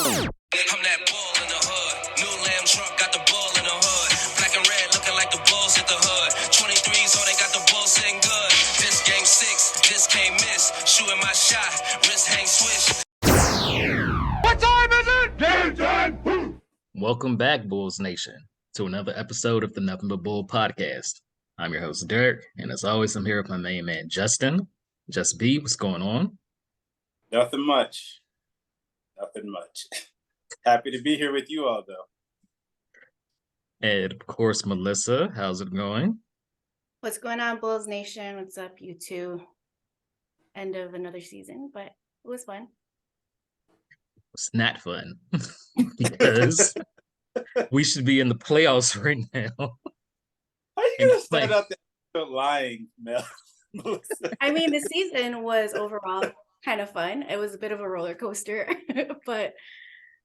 I'm that bull in the hood. New lamb truck got the bull in the hood. Black and red looking like the bulls hit the hood. 23s, oh, they got the bull sitting good. This game 6, this can't miss. Shooting my shot, wrist hang swish. What time is it? Game time! Welcome back, Bulls Nation, to another episode of the Nothing But Bull podcast. I'm your host, Derek, and as always, I'm here with my main man, Justin. Just B, what's going on? Nothing much. Happy to be here with you all, though. And of course, Melissa, how's it going? What's going on, Bulls Nation? What's up, you two? End of another season, but it was fun. It's not fun because we should be in the playoffs right now. How are you going to start out the lying, Mel? I mean, the season was overall kind of fun. It was a bit of a roller coaster, but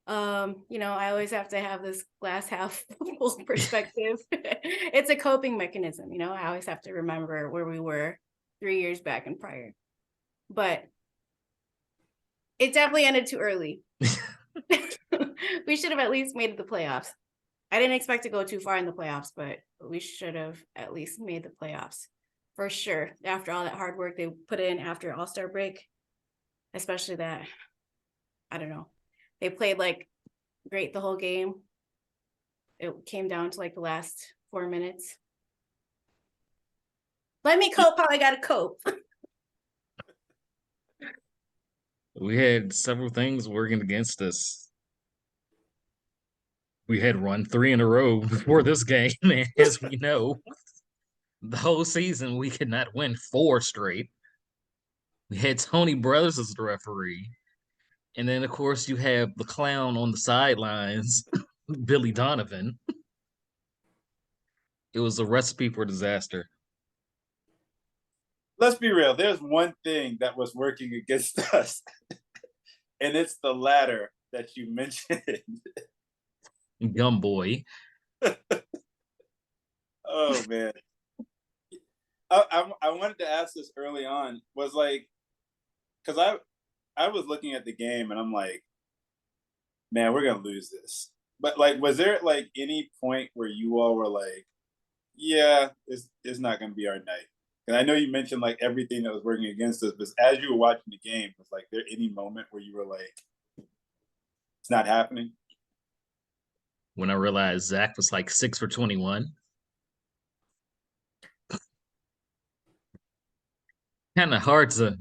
I always have to have this glass half full perspective. It's a coping mechanism, I always have to remember where we were 3 years back and prior. But it definitely ended too early. We should have at least made the playoffs. I didn't expect to go too far in the playoffs, but we should have at least made the playoffs for sure. After all that hard work they put in after All-Star break, especially that, I don't know, they played like great the whole game. It came down to like the last 4 minutes. Let me cope how I gotta cope. We had several things working against us. We had run 3 in a row before this game, and as we know, the whole season we could not win 4 straight. We had Tony Brothers as the referee. And then, of course, you have the clown on the sidelines, Billy Donovan. It was a recipe for disaster. Let's be real. There's one thing that was working against us, and it's the latter that you mentioned. Gumboy. Oh, man. I wanted to ask this early on, was like, because I was looking at the game and I'm like, man, we're going to lose this. But like, was there like any point where you all were like, yeah, it's not going to be our night? And I know you mentioned like everything that was working against us, but as you were watching the game, was like there any moment where you were like, it's not happening? When I realized Zach was like 6 for 21. Kind of hard to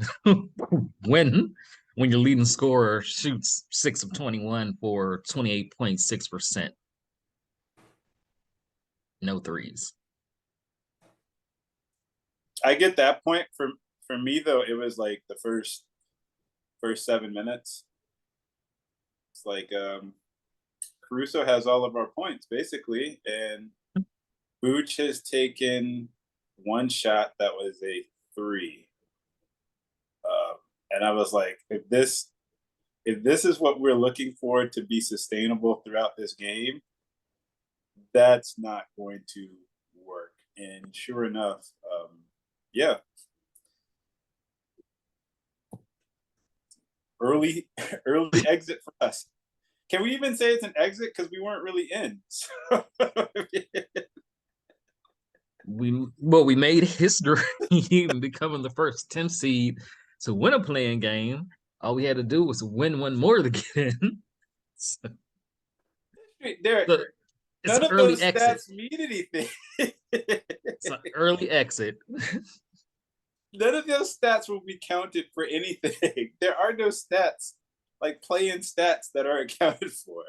win when your leading scorer shoots 6 of 21 for 28.6%. No threes. I get that point. For me though, it was like the first 7 minutes. It's like Caruso has all of our points basically, and Vooch has taken one shot that was a 3. And I was like, if this is what we're looking for to be sustainable throughout this game, that's not going to work. And sure enough, yeah. Early exit for us. Can we even say it's an exit? Because we weren't really in. So, we made history becoming the first 10 seed to win a playing game. All we had to do was win one more to get in. So, Derek, none of those stats mean anything. It's an early exit. None of those stats will be counted for anything. There are no stats, like play-in stats, that are accounted for.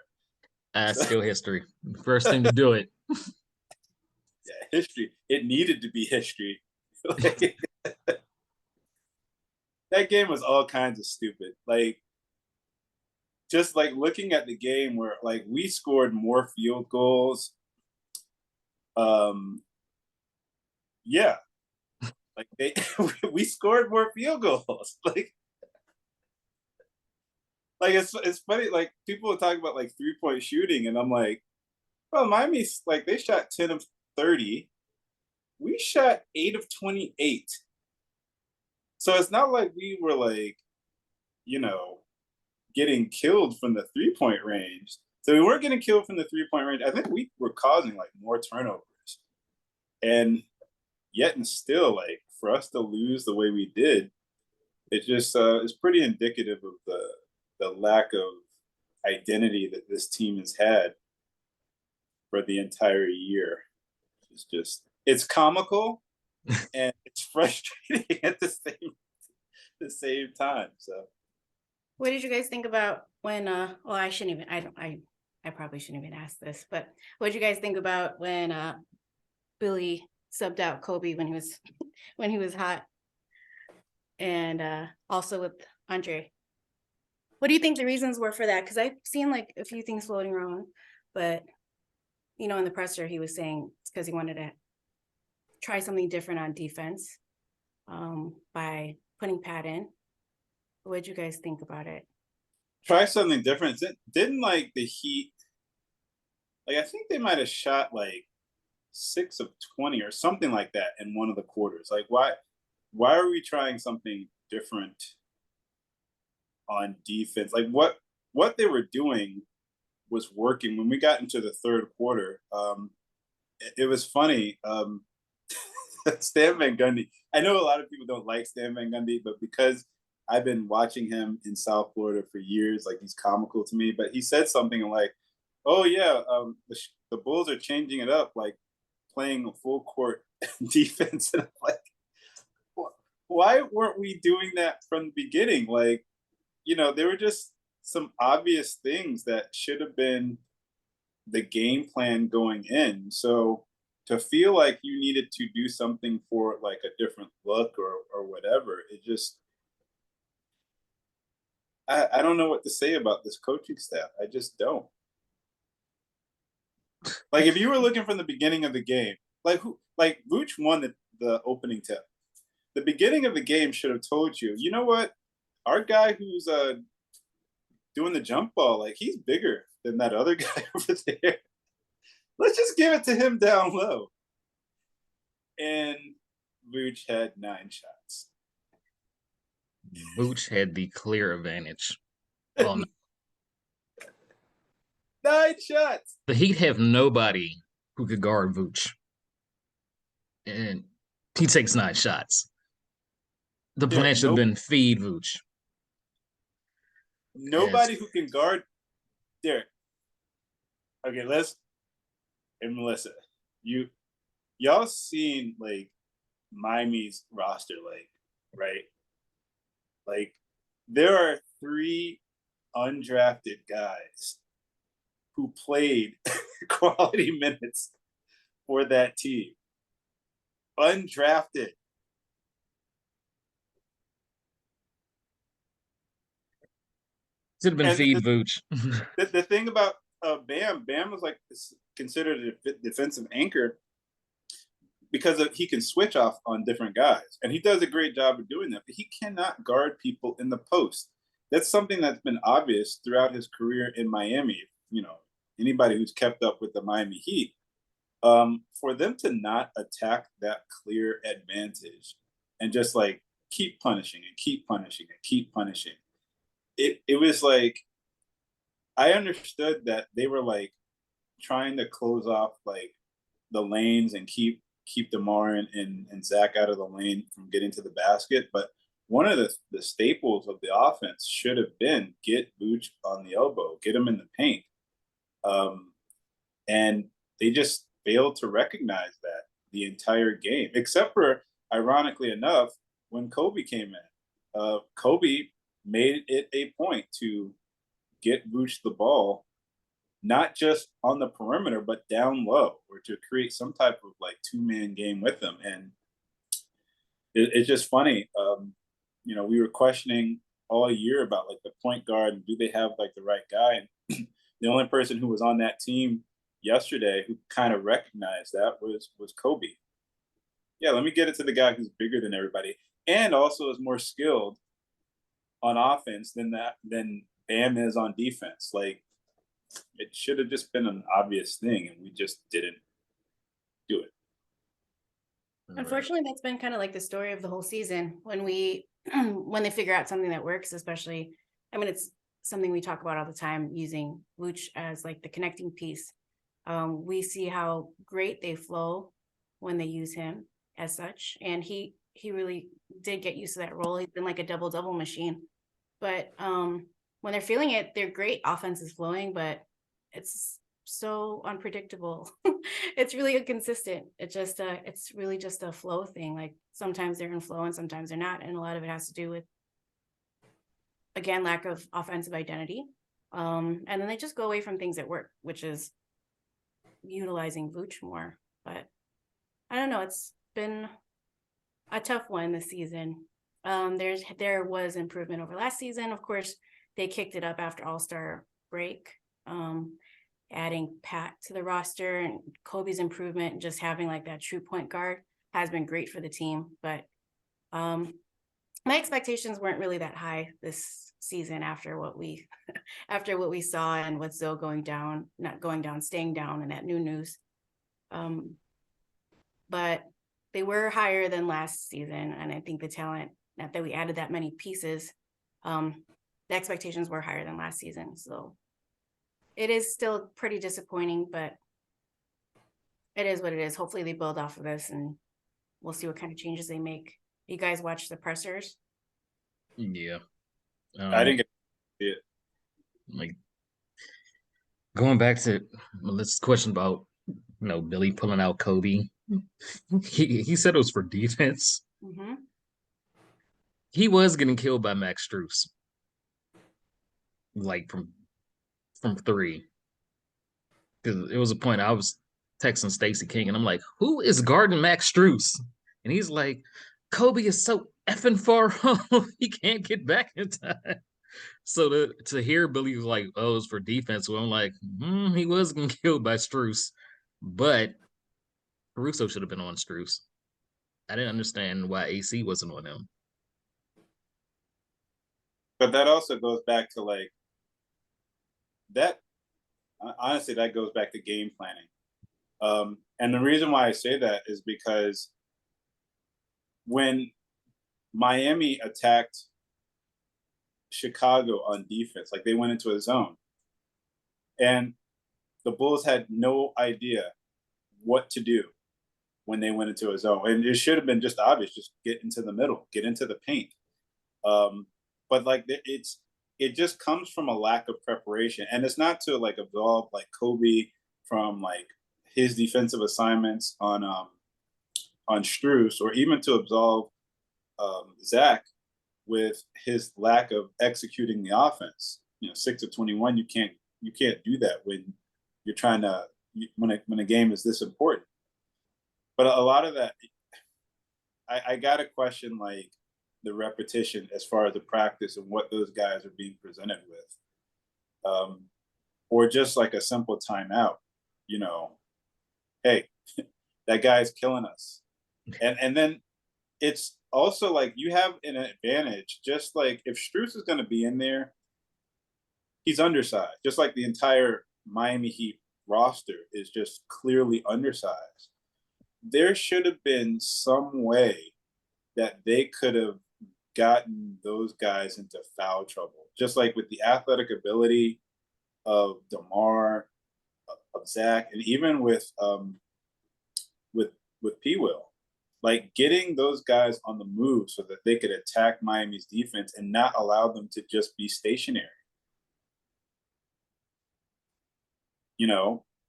Still history. First thing to do it. Yeah, history. It needed to be history. That game was all kinds of stupid. Like, just like looking at the game where like we scored more field goals. Yeah. Like we scored more field goals. Like it's funny, like people will talk about like 3-point shooting, and I'm like, well, Miami's like they shot 10 of 30. We shot 8 of 28. So it's not like we were like, getting killed from the 3-point range. So we weren't getting killed from the 3-point range. I think we were causing like more turnovers. And yet and still, like, for us to lose the way we did, it just is pretty indicative of the lack of identity that this team has had for the entire year. It's comical and it's frustrating at the same time. So What did you guys think about when well, I probably shouldn't even ask this, but what did you guys think about when Billy subbed out Kobe when he was hot? And also with Andre. What do you think the reasons were for that? Because I've seen like a few things floating around, but in the presser he was saying it's because he wanted to try something different on defense by putting Pat in. What did you guys think about it? try something different. Didn't like the Heat, like I think they might have shot like 6 of 20 or something like that in one of the quarters. Like why are we trying something different on defense? Like what they were doing was working. When we got into the third quarter, it was funny. Stan Van Gundy, I know a lot of people don't like Stan Van Gundy, but because I've been watching him in South Florida for years, like he's comical to me. But he said something like, "Oh yeah, the Bulls are changing it up, like playing a full court defense." And I'm like, why weren't we doing that from the beginning? Like, there were just some obvious things that should have been the game plan going in. So to feel like you needed to do something for like a different look or whatever, it just, I don't know what to say about this coaching staff. I just don't. Like if you were looking from the beginning of the game, like Vooch won the opening tip. The beginning of the game should have told you, you know what? Our guy who's doing the jump ball, like he's bigger than that other guy over there. Let's just give it to him down low. And Vooch had 9 shots. Vooch had the clear advantage. Well, 9 shots. the Heat have nobody who could guard Vooch. And he takes 9 shots. The plan should have been feed Vooch. Nobody who can guard Derek. Okay, and Melissa, y'all seen like Miami's roster, like, right? Like there are 3 undrafted guys who played quality minutes for that team. Undrafted. Should have been feed Vooch. The thing about Bam was like considered a defensive anchor because he can switch off on different guys, and he does a great job of doing that. But he cannot guard people in the post. That's something that's been obvious throughout his career in Miami. Anybody who's kept up with the Miami Heat, for them to not attack that clear advantage and just like keep punishing and keep punishing and keep punishing. It was like, I understood that they were like trying to close off like the lanes and keep DeMar and Zach out of the lane from getting to the basket. But one of the staples of the offense should have been get Vooch on the elbow, get him in the paint. And they just failed to recognize that the entire game, except for, ironically enough, when Kobe came in. Kobe made it a point to get Vooch the ball, not just on the perimeter, but down low, or to create some type of like 2-man game with them. And it's just funny. We were questioning all year about like the point guard and do they have like the right guy? And the only person who was on that team yesterday who kind of recognized that was Kobe. Yeah, let me get it to the guy who's bigger than everybody and also is more skilled on offense than Bam is on defense. Like it should have just been an obvious thing, and we just didn't do it. Unfortunately, that's been kind of like the story of the whole season when they figure out something that works, especially, I mean, it's something we talk about all the time, using Vooch as like the connecting piece. We see how great they flow when they use him as such, and he really did get used to that role. He's been like a double machine. But when they're feeling it, they're great. Offense is flowing, but it's so unpredictable. It's really inconsistent. It's really just a flow thing. Like sometimes they're in flow and sometimes they're not, and a lot of it has to do with, again, lack of offensive identity. And then they just go away from things that work, which is utilizing Vooch more. But I don't know. It's been a tough one this season. There was improvement over last season. Of course, they kicked it up after All-Star break, adding Pat to the roster, and Kobe's improvement and just having like that true point guard has been great for the team. But my expectations weren't really that high this season after what we saw, and with Zoe staying down, and that new news. But they were higher than last season, and I think the talent, not that we added that many pieces, the expectations were higher than last season. So it is still pretty disappointing, but it is what it is. Hopefully they build off of this, and we'll see what kind of changes they make. You guys watch the pressers? Yeah. I didn't get to see it. Like, going back to this question about, Billy pulling out Kobe. He said it was for defense. Mm-hmm. He was getting killed by Max Strus, like from three. Because it was a point I was texting Stacey King, and I'm like, "Who is guarding Max Strus?" And he's like, "Kobe is so effing far home, he can't get back in time." So to hear Billy was like, "Oh, it's for defense," well, I'm like, he was getting killed by Strus, but Caruso should have been on Strus. I didn't understand why AC wasn't on him. But that also goes back to like that. Honestly, that goes back to game planning. And the reason why I say that is because when Miami attacked Chicago on defense, like they went into a zone, and the Bulls had no idea what to do when they went into a zone. And it should have been just obvious, just get into the middle, get into the paint. But like it just comes from a lack of preparation. And it's not to like absolve like Kobe from like his defensive assignments on Strus, or even to absolve Zach with his lack of executing the offense. 6 of 21, you can't do that when you're trying to, when a game is this important. But a lot of that, I got to question like the repetition as far as the practice and what those guys are being presented with, or just like a simple timeout. Hey, that guy's killing us, and then it's also like you have an advantage. Just like if Strus is going to be in there, he's undersized. Just like the entire Miami Heat roster is just clearly undersized. There should have been some way that they could have gotten those guys into foul trouble. Just like with the athletic ability of DeMar, of Zach, and even with P. Will. Like getting those guys on the move so that they could attack Miami's defense and not allow them to just be stationary.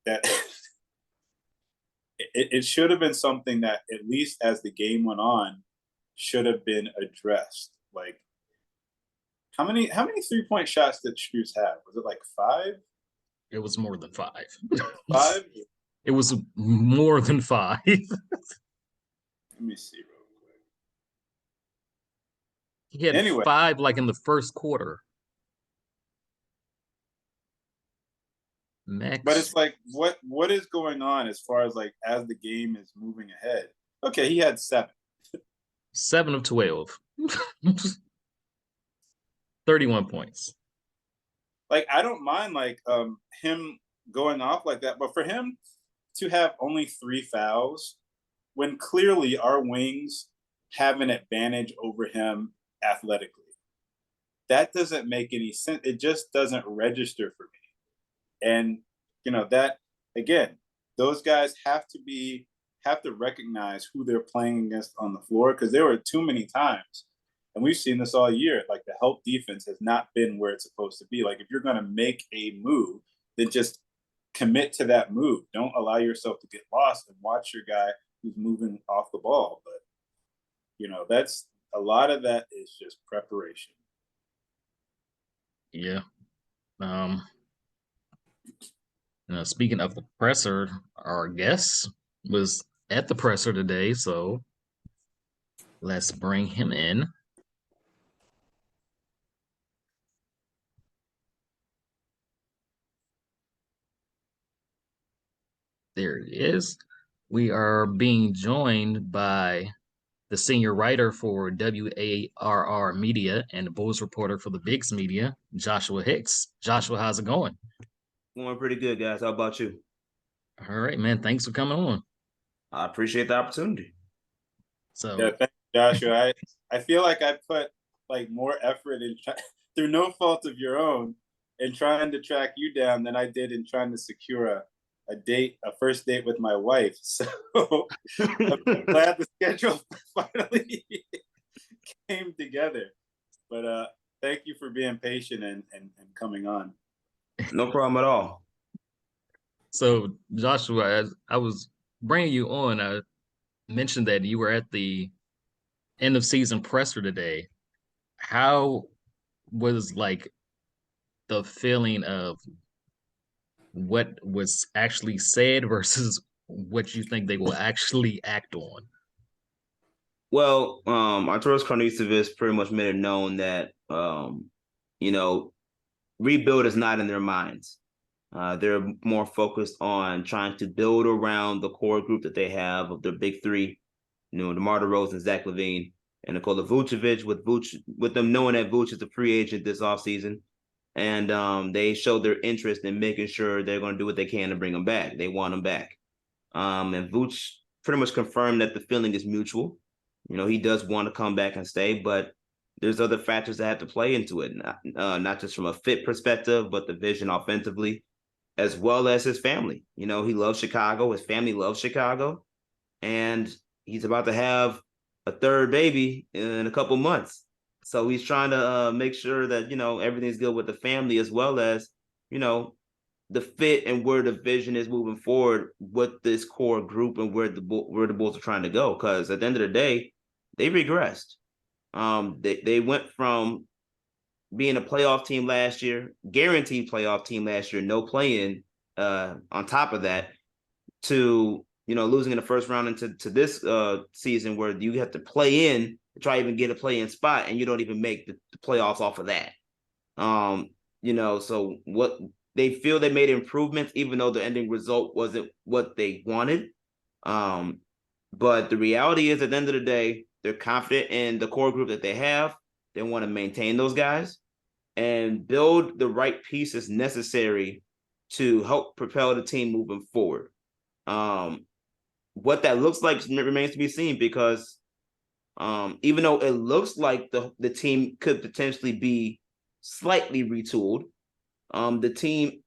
That it should have been something that, at least as the game went on, should have been addressed. Like how many 3-point shots did Strus have? Was it like 5? It was more than 5. 5? It was more than 5. Let me see real quick. He had 5 like in the first quarter. Max. But it's like, what is going on as far as like as the game is moving ahead? Okay, he had 7. 7 of 12. 31 points. Like I don't mind like him going off like that, but for him to have only 3 fouls when clearly our wings have an advantage over him athletically. that doesn't make any sense. It just doesn't register for me. And that again, those guys have to recognize who they're playing against on the floor, because there were too many times, and we've seen this all year, like the help defense has not been where it's supposed to be. Like if you're going to make a move, then just commit to that move. Don't allow yourself to get lost and watch your guy who's moving off the ball. But that's a lot of that is just preparation. Yeah. Speaking of the presser, our guest was at the presser today, so let's bring him in. There he is. We are being joined by the senior writer for WARR Media and the Bulls reporter for the Bigs Media, Joshua Hicks. Joshua, how's it going? Going pretty good, guys. How about you? All right, man. Thanks for coming on. I appreciate the opportunity. So yeah, thanks, Joshua. I feel like I put like more effort in through no fault of your own in trying to track you down than I did in trying to secure a first date with my wife. So I'm glad the schedule finally came together. But thank you for being patient and coming on. No problem at all. So Joshua, as I was bringing you on, I mentioned that you were at the end of season presser today. How was like the feeling of what was actually said versus what you think they will actually act on? Well, Arturas Karnisovas pretty much made it known that rebuild is not in their minds. They're more focused on trying to build around the core group that they have of their big three, DeMar DeRozan, Zach LaVine, and Nikola Vucevic, with them knowing that Vuce is a free agent this offseason. And they showed their interest in making sure they're going to do what they can to bring him back. They want him back. And Vuce pretty much confirmed that the feeling is mutual. He does want to come back and stay, but there's other factors that have to play into it, not just from a fit perspective, but the vision offensively, as well as his family. He loves Chicago. His family loves Chicago. And he's about to have a third baby in a couple months. So he's trying to make sure that, everything's good with the family, as well as, the fit and where the vision is moving forward with this core group and where the Bulls are trying to go. Because at the end of the day, they regressed. They went from being a playoff team last year, guaranteed playoff team last year, no play-in on top of that, to, losing in the first round into this season where you have to play in to try to even get a play-in spot, and you don't even make the playoffs off of that. So what they feel they made improvements, even though the ending result wasn't what they wanted. But the reality is, at the end of the day, they're confident in the core group that they have. They want to maintain those guys and build the right pieces necessary to help propel the team moving forward. What that looks like remains to be seen, because even though it looks like the team could potentially be slightly retooled, the team,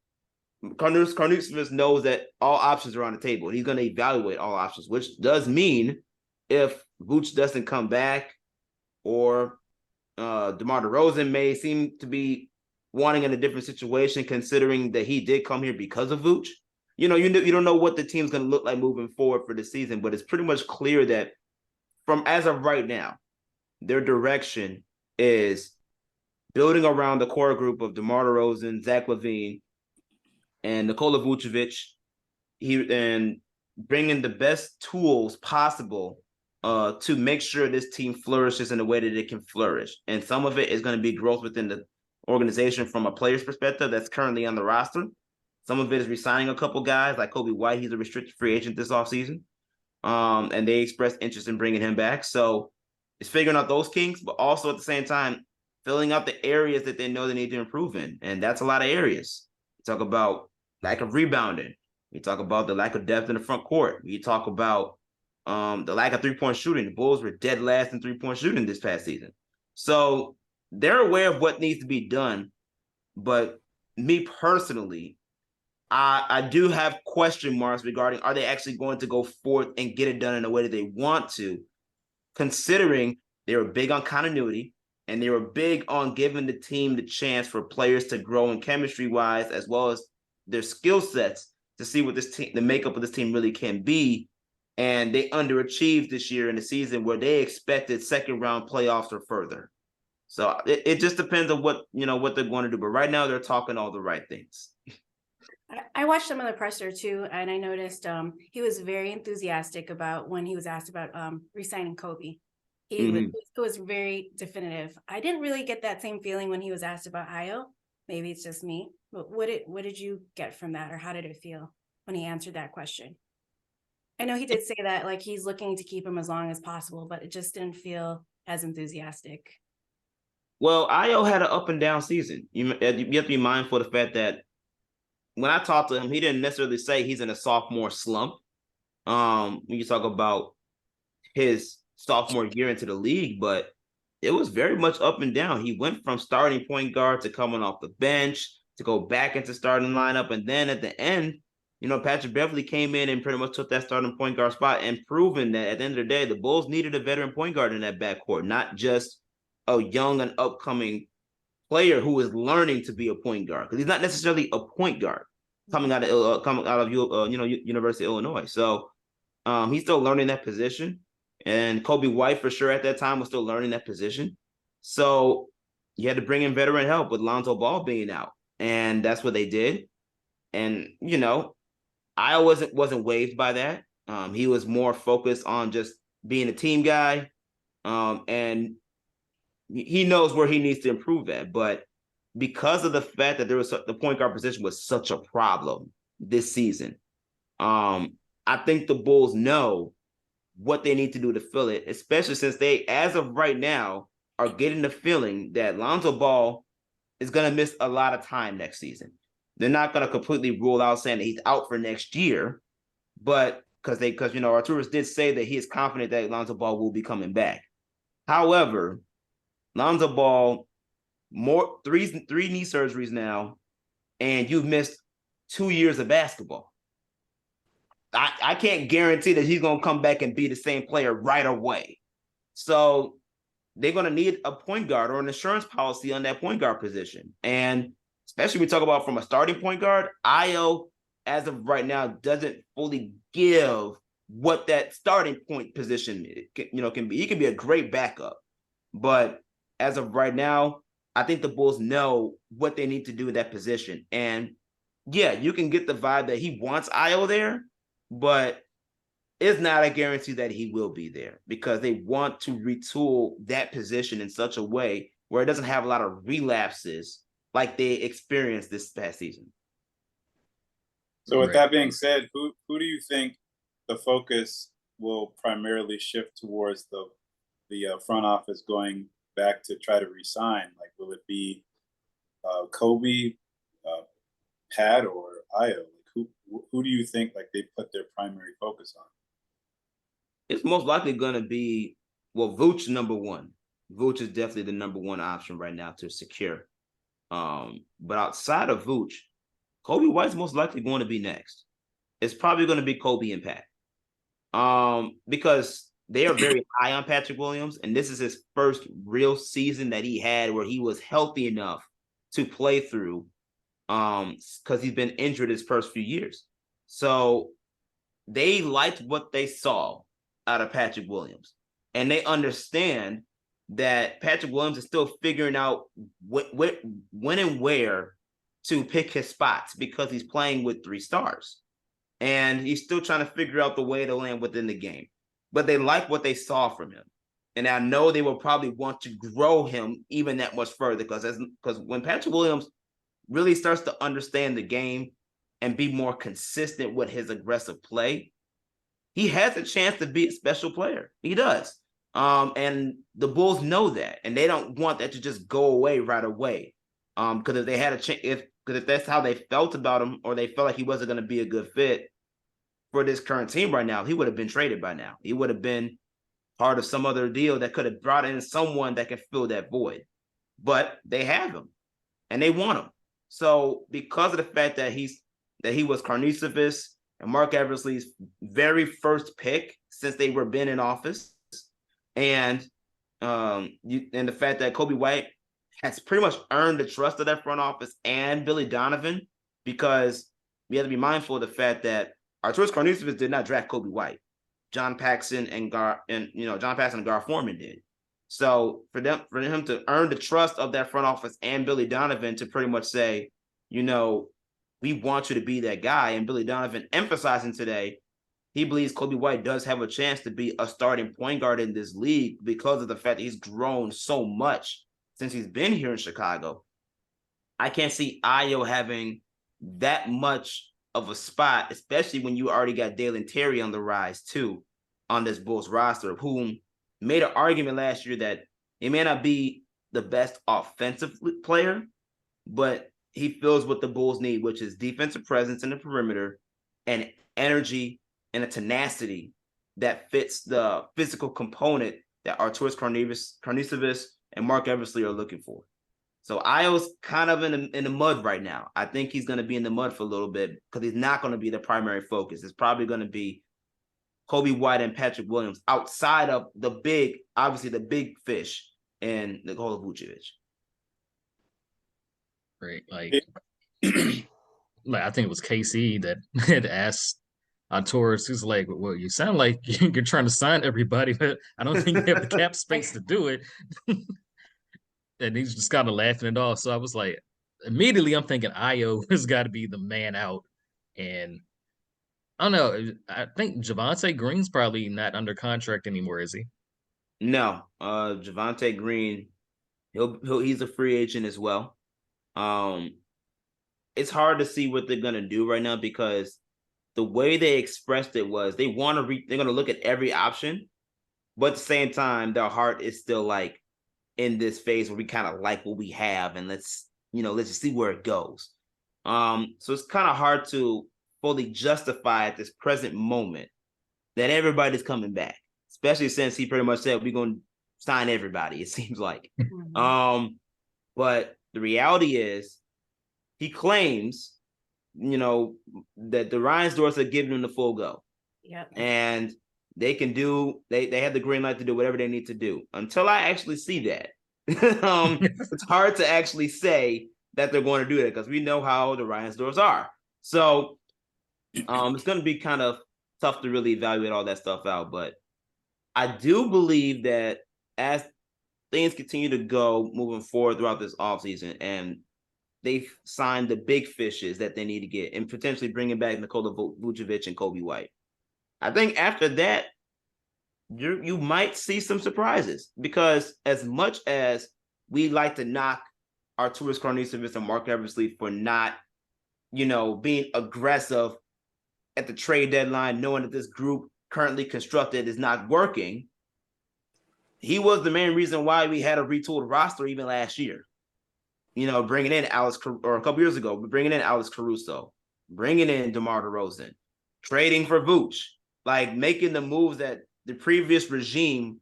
Karnisovas knows that all options are on the table. He's going to evaluate all options, which does mean if Vuce doesn't come back, or DeMar DeRozan may seem to be wanting in a different situation, considering that he did come here because of Vuce. You don't know what the team's going to look like moving forward for the season, but it's pretty much clear that from as of right now, their direction is building around the core group of DeMar DeRozan, Zach LaVine, and Nikola Vucevic, and bringing the best tools possible to make sure this team flourishes in a way that it can flourish. And some of it is going to be growth within the organization from a player's perspective that's currently on the roster. Some of it is re-signing a couple guys like Kobe White. He's a restricted free agent this offseason. And they expressed interest in bringing him back. So it's figuring out those kinks, but also at the same time, filling out the areas that they know they need to improve in. And that's a lot of areas. You talk about lack of rebounding. You talk about the lack of depth in the front court. You talk about the lack of three-point shooting. The Bulls were dead last in three-point shooting this past season. So they're aware of what needs to be done, but me personally, I do have question marks regarding are they actually going to go forth and get it done in the way that they want to, considering they were big on continuity and they were big on giving the team the chance for players to grow in chemistry wise, as well as their skill sets to see what this team, the makeup of this team really can be. And they underachieved this year in the season where they expected second round playoffs or further. So it just depends on what they're going to do. But right now they're talking all the right things. I watched some of the presser too, and I noticed he was very enthusiastic about when he was asked about re-signing Kobe. It was very definitive. I didn't really get that same feeling when he was asked about Ayo. Maybe it's just me. But what did you get from that, or how did it feel when he answered that question? I know he did say that like he's looking to keep him as long as possible, but it just didn't feel as enthusiastic. Well, Ayo had an up and down season. You have to be mindful of the fact that when I talked to him, he didn't necessarily say he's in a sophomore slump. When you talk about his sophomore year into the league, but it was very much up and down. He went from starting point guard to coming off the bench to go back into starting lineup. And then at the end, Patrick Beverley came in and pretty much took that starting point guard spot and proven that at the end of the day, the Bulls needed a veteran point guard in that backcourt, not just a young and upcoming player who is learning to be a point guard, because he's not necessarily a point guard coming out of University of Illinois. So he's still learning that position, and Kobe White for sure at that time was still learning that position. So you had to bring in veteran help with Lonzo Ball being out, and that's what they did. And I wasn't waved by that. He was more focused on just being a team guy, and he knows where he needs to improve at. But because of the fact that the point guard position was such a problem this season, I think the Bulls know what they need to do to fill it, especially since they, as of right now, are getting the feeling that Lonzo Ball is going to miss a lot of time next season. They're not going to completely rule out saying that he's out for next year, but because Arturas did say that he is confident that Lonzo Ball will be coming back. However, Lonzo Ball, three knee surgeries now, and you've missed 2 years of basketball. I can't guarantee that he's going to come back and be the same player right away. So they're going to need a point guard or an insurance policy on that point guard position. And especially we talk about from a starting point guard, Ayo, as of right now, doesn't fully give what that starting point position can be. He can be a great backup, but as of right now, I think the Bulls know what they need to do with that position. And yeah, you can get the vibe that he wants Ayo there, but it's not a guarantee that he will be there, because they want to retool that position in such a way where it doesn't have a lot of relapses like they experienced this past season. So with that being said, who do you think the focus will primarily shift towards the front office going back to try to resign? Like, will it be Kobe, Pat, or Ayo? Like, who do you think like they put their primary focus on? It's most likely going to be, Vooch number one. Vooch is definitely the number one option right now to secure. But outside of Vooch, Kobe White's most likely going to be next. It's probably going to be Kobe and Pat. Because they are very high on Patrick Williams, and this is his first real season that he had where he was healthy enough to play through, because he's been injured his first few years. So they liked what they saw out of Patrick Williams, and they understand that Patrick Williams is still figuring out when and where to pick his spots, because he's playing with 3 stars, and he's still trying to figure out the way to land within the game. But they like what they saw from him, and I know they will probably want to grow him even that much further, because when Patrick Williams really starts to understand the game and be more consistent with his aggressive play, he has a chance to be a special player. He does. And the Bulls know that, and they don't want that to just go away right away. Because if they had a chance, if that's how they felt about him, or they felt like he wasn't going to be a good fit for this current team right now, he would have been traded by now. He would have been part of some other deal that could have brought in someone that can fill that void. but they have him and they want him. So because of the fact that he was Karnisovas and Mark Eversley's very first pick since they were been in office, and the fact that Kobe White has pretty much earned the trust of that front office and Billy Donovan, because we have to be mindful of the fact that Arturas Karnisovas did not draft Kobe White. John Paxson and Gar Forman did. So for him to earn the trust of that front office and Billy Donovan to pretty much say, we want you to be that guy, and Billy Donovan emphasizing today, he believes Kobe White does have a chance to be a starting point guard in this league because of the fact that he's grown so much since he's been here in Chicago. I can't see Ayo having that much of a spot, especially when you already got Dalen Terry on the rise too on this Bulls roster, whom made an argument last year that he may not be the best offensive player, but he feels what the Bulls need, which is defensive presence in the perimeter and energy and a tenacity that fits the physical component that Arturas Karnisovas and Mark Eversley are looking for. So Ayo's kind of in the mud right now. I think he's going to be in the mud for a little bit because he's not going to be the primary focus. It's probably going to be Kobe White and Patrick Williams outside of the big fish in Nikola Vucevic. Right. Like I think it was KC that had asked Arturas, who's like, well, you sound like you're trying to sign everybody, but I don't think you have the cap space to do it. And he's just kind of laughing it off. So I was like, immediately I'm thinking Ayo has got to be the man out. And I don't know. I think Javonte Green's probably not under contract anymore, is he? No. Javonte Green, he's a free agent as well. It's hard to see what they're gonna do right now because the way they expressed it was they're gonna look at every option, but at the same time, their heart is still like in this phase where we kind of like what we have, and let's just see where it goes. So it's kind of hard to fully justify at this present moment that everybody's coming back, especially since he pretty much said we're gonna sign everybody. It seems like, but the reality is, he claims, that the Reinsdorfs are giving him the full go. Yep. And they can they have the green light to do whatever they need to do. Until I actually see that, it's hard to actually say that they're going to do that because we know how the Reinsdorfs are. So it's going to be kind of tough to really evaluate all that stuff out. But I do believe that as things continue to go moving forward throughout this offseason and they've signed the big fishes that they need to get and potentially bringing back Nikola Vucevic and Kobe White, I think after that, you might see some surprises because as much as we like to knock Arturas Karnisovas and Mark Eversley for not, being aggressive at the trade deadline, knowing that this group currently constructed is not working, he was the main reason why we had a retooled roster even last year. Bringing in or a couple years ago, bringing in Alex Caruso, bringing in DeMar DeRozan, trading for Vooch, like making the moves that the previous regime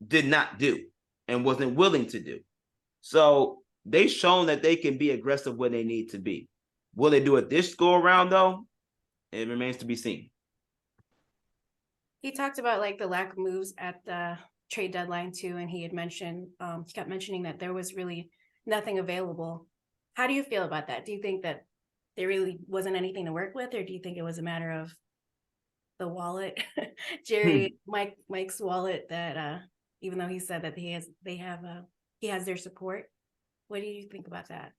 did not do and wasn't willing to do. So they've shown that they can be aggressive when they need to be. Will they do it this go around though? It remains to be seen. He talked about like the lack of moves at the trade deadline too, and he kept mentioning that there was really nothing available. How do you feel about that? Do you think that there really wasn't anything to work with, or do you think it was a matter of the wallet, Mike's wallet, that even though he said that he has their support? What do you think about that?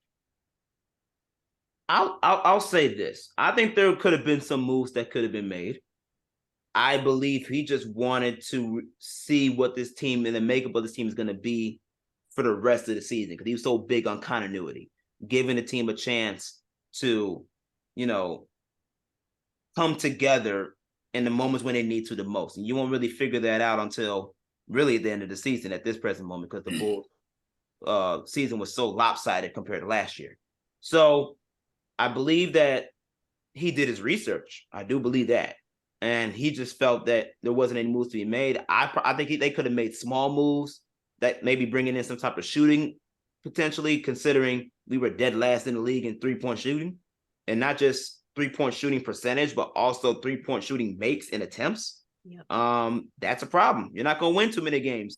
I'll say this. I think there could have been some moves that could have been made. I believe he just wanted to see what this team and the makeup of this team is going to be for the rest of the season because he was so big on continuity, giving the team a chance to, come together in the moments when they need to the most. And you won't really figure that out until really at the end of the season at this present moment because the Bulls season was so lopsided compared to last year. So I believe that he did his research. I do believe that. And he just felt that there wasn't any moves to be made. I think they could have made small moves that maybe bringing in some type of shooting potentially, considering we were dead last in the league in 3-point shooting, and not just 3-point shooting percentage, but also 3-point shooting makes and attempts. Yep. That's a problem. You're not going to win too many games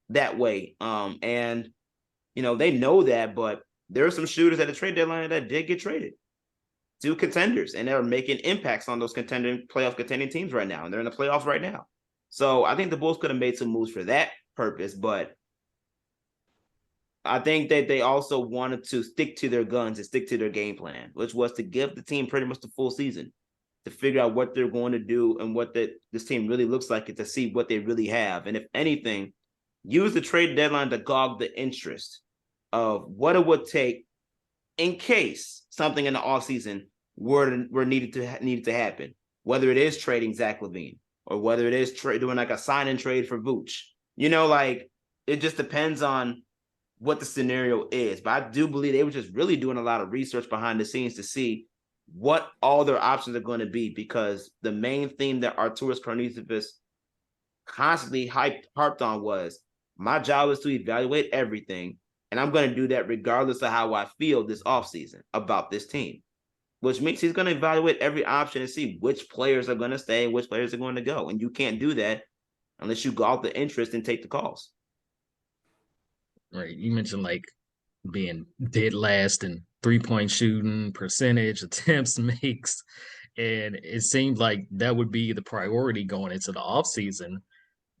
that way. And they know that, but there are some shooters at the trade deadline that did get traded to contenders, and they're making impacts on those playoff contending teams right now, and they're in the playoffs right now. So I think the Bulls could have made some moves for that purpose, but I think that they also wanted to stick to their guns and stick to their game plan, which was to give the team pretty much the full season to figure out what they're going to do and what this team really looks like, and to see what they really have. And if anything, use the trade deadline to gauge the interest of what it would take in case something in the offseason were needed to happen, whether it is trading Zach LaVine or whether it is doing like a sign and trade for Vooch. Like it just depends on what the scenario is. But I do believe they were just really doing a lot of research behind the scenes to see what all their options are going to be, because the main theme that Arturas Karnisovas constantly harped on was, my job is to evaluate everything, and I'm going to do that regardless of how I feel this offseason about this team, which means he's going to evaluate every option and see which players are going to stay and which players are going to go. And you can't do that unless you go out the interest and take the calls. Right. You mentioned like being dead last in 3-point shooting percentage, attempts, makes, and it seemed like that would be the priority going into the offseason.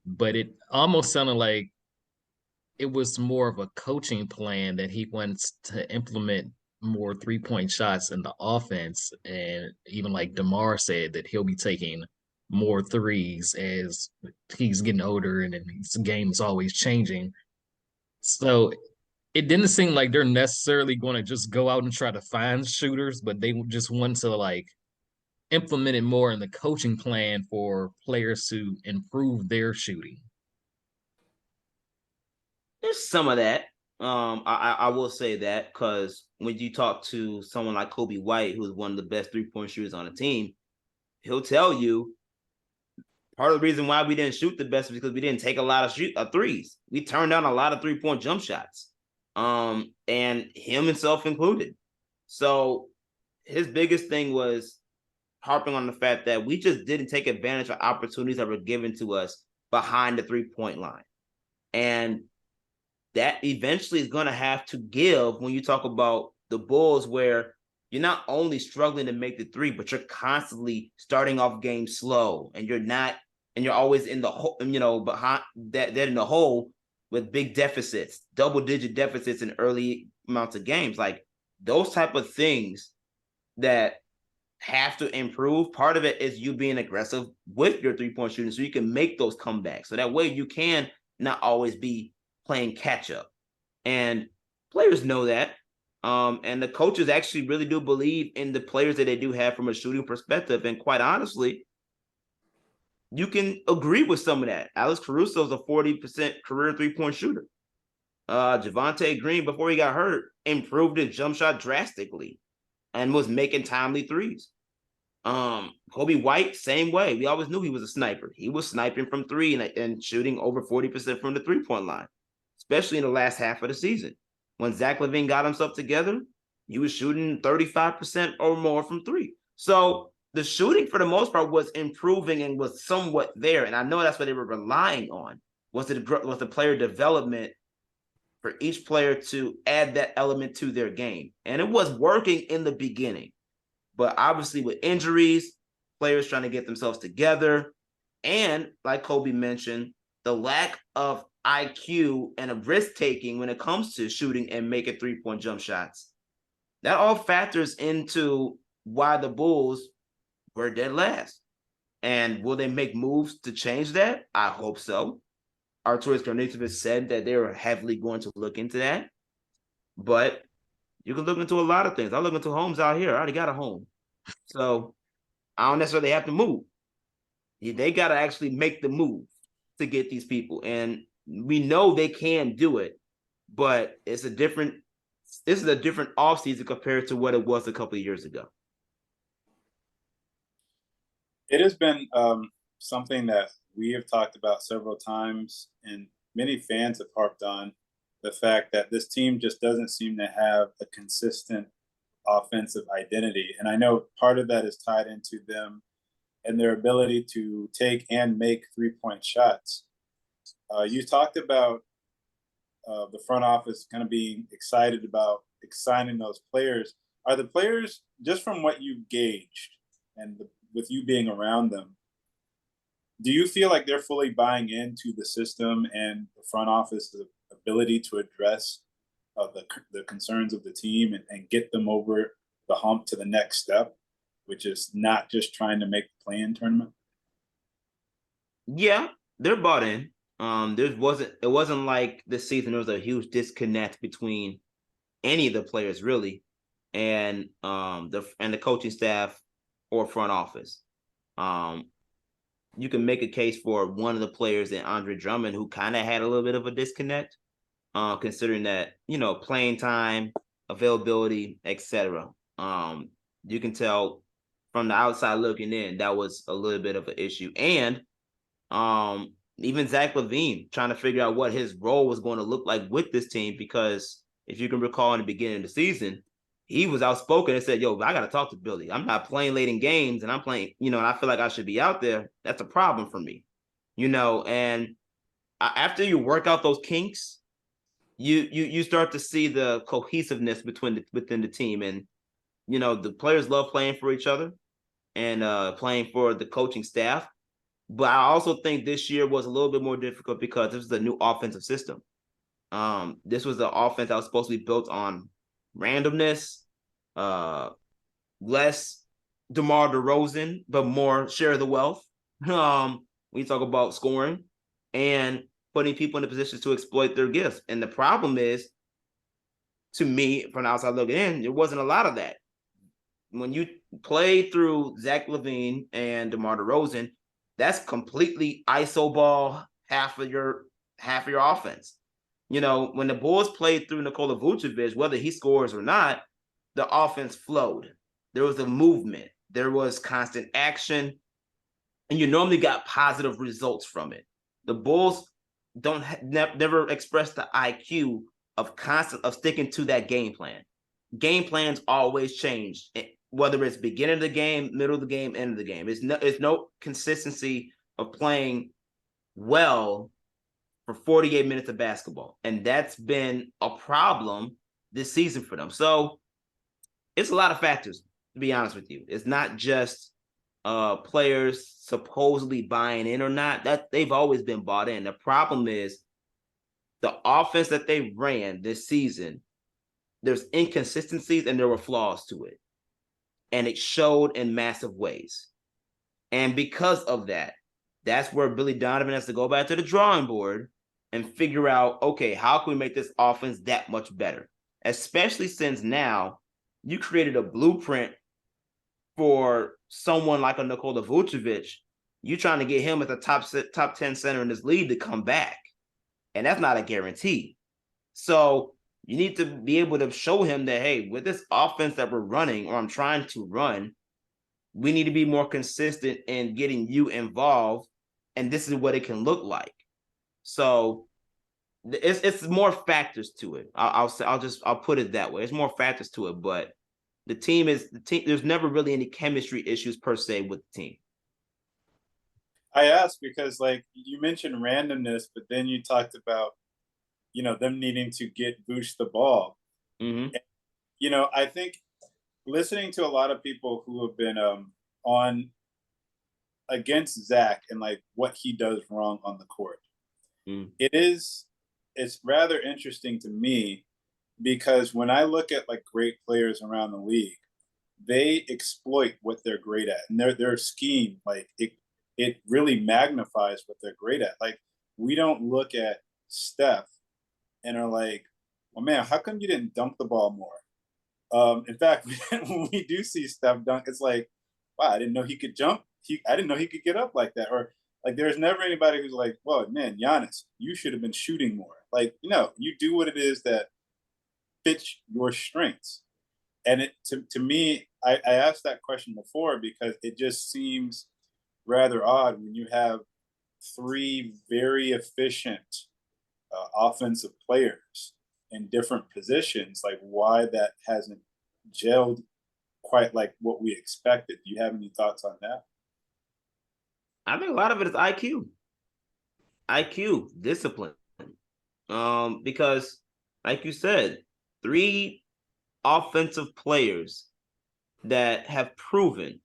But it almost sounded like it was more of a coaching plan that he wants to implement more 3-point shots in the offense. And even like DeMar said that he'll be taking more threes as he's getting older and his game is always changing. So it didn't seem like they're necessarily going to just go out and try to find shooters, but they just want to like implement it more in the coaching plan for players to improve their shooting. There's some of that. I will say that, because when you talk to someone like Kobe White, who's one of the best 3-point shooters on the team, he'll tell you part of the reason why we didn't shoot the best is because we didn't take a lot of threes. We turned down a lot of 3-point jump shots, and him himself included. So his biggest thing was harping on the fact that we just didn't take advantage of opportunities that were given to us behind the 3-point line. And that eventually is going to have to give when you talk about the Bulls, where you're not only struggling to make the three, but you're constantly starting off games slow, and you're always in the hole, behind that in the hole with big deficits, double-digit deficits in early amounts of games. Like those type of things that have to improve. Part of it is you being aggressive with your 3-point shooting so you can make those comebacks. So that way you can not always be playing catch up. And players know that. And the coaches actually really do believe in the players that they do have from a shooting perspective. And quite honestly, you can agree with some of that. Alex Caruso is a 40% career 3-point shooter. Javonte Green, before he got hurt, improved his jump shot drastically and was making timely threes. Kobe White, same way. We always knew he was a sniper. He was sniping from three and shooting over 40% from the 3-point line, especially in the last half of the season. When Zach LaVine got himself together, he was shooting 35% or more from three. So the shooting, for the most part, was improving and was somewhat there. And I know that's what they were relying on, was the player development for each player to add that element to their game. And it was working in the beginning. But obviously with injuries, players trying to get themselves together, and like Kobe mentioned, the lack of IQ and of risk-taking when it comes to shooting and making 3-point jump shots, that all factors into why the Bulls were dead last. And will they make moves to change that? I hope so. Arturas Karnisovas said that they were heavily going to look into that. But you can look into a lot of things. I look into homes out here. I already got a home. So I don't necessarily have to move. They got to actually make the move to get these people. And we know they can do it, but this is a different offseason compared to what it was a couple of years ago. It has been something that we have talked about several times, and many fans have harped on, the fact that this team just doesn't seem to have a consistent offensive identity. And I know part of that is tied into them and their ability to take and make 3-point shots. You talked about the front office kind of being excited about signing those players. Are the players, just from what you've gauged and with you being around them, do you feel like they're fully buying into the system and the front office's ability to address the concerns of the team and get them over the hump to the next step, which is not just trying to make the play-in tournament? Yeah, they're bought in. It wasn't like this season there was a huge disconnect between any of the players really and the coaching staff or front office. You can make a case for one of the players in Andre Drummond who kind of had a little bit of a disconnect, considering that, playing time, availability, etc. You can tell from the outside looking in that was a little bit of an issue. And even Zach LaVine trying to figure out what his role was going to look like with this team, because if you can recall in the beginning of the season, he was outspoken and said, yo, I got to talk to Billy. I'm not playing late in games and I'm playing, and I feel like I should be out there. That's a problem for me, and after you work out those kinks, you start to see the cohesiveness within the team. And, the players love playing for each other and playing for the coaching staff. But I also think this year was a little bit more difficult because this was a new offensive system. This was the offense that was supposed to be built on randomness, less DeMar DeRozan, but more share the wealth. When you talk about scoring and putting people in the positions to exploit their gifts. And the problem is, to me, from the outside looking in, there wasn't a lot of that. When you play through Zach LaVine and DeMar DeRozan, that's completely iso ball, half of your offense. When the Bulls played through Nikola Vucevic, whether he scores or not, the offense flowed. There was a movement. There was constant action, and you normally got positive results from it. The Bulls never express the IQ of sticking to that game plan. Game plans always change, whether it's beginning of the game, middle of the game, end of the game. It's no consistency of playing well for 48 minutes of basketball. And that's been a problem this season for them. So it's a lot of factors, to be honest with you. It's not just players supposedly buying in or not. That they've always been bought in. The problem is the offense that they ran this season, there's inconsistencies and there were flaws to it. And it showed in massive ways. And because of that, that's where Billy Donovan has to go back to the drawing board and figure out, okay, how can we make this offense that much better? Especially since now you created a blueprint for someone like a Nikola Vucevic. You're trying to get him at the top 10 center in this league to come back. And that's not a guarantee. So you need to be able to show him that, hey, with this offense that we're running, or I'm trying to run, we need to be more consistent in getting you involved. And this is what it can look like. So it's more factors to it. I'll put it that way. It's more factors to it, but the team. There's never really any chemistry issues per se with the team. I asked because, like, you mentioned randomness, but then you talked about, them needing to get Vooch the ball. Mm-hmm. And, I think listening to a lot of people who have been on against Zach and like what he does wrong on the court, it's rather interesting to me because when I look at like great players around the league, they exploit what they're great at, and their scheme, like it really magnifies what they're great at. Like, we don't look at Steph and are like, well, man, how come you didn't dunk the ball more? In fact, when we do see Steph dunk, it's like, wow, I didn't know he could jump. I didn't know he could get up like that. Or like, there's never anybody who's like, well, man, Giannis, you should have been shooting more. Like, you do what it is that fits your strengths. And to me, I asked that question before because it just seems rather odd when you have three very efficient offensive players in different positions, like why that hasn't gelled quite like what we expected. Do you have any thoughts on that? I think a lot of it is IQ, discipline. Because like you said, 3 offensive players that have proven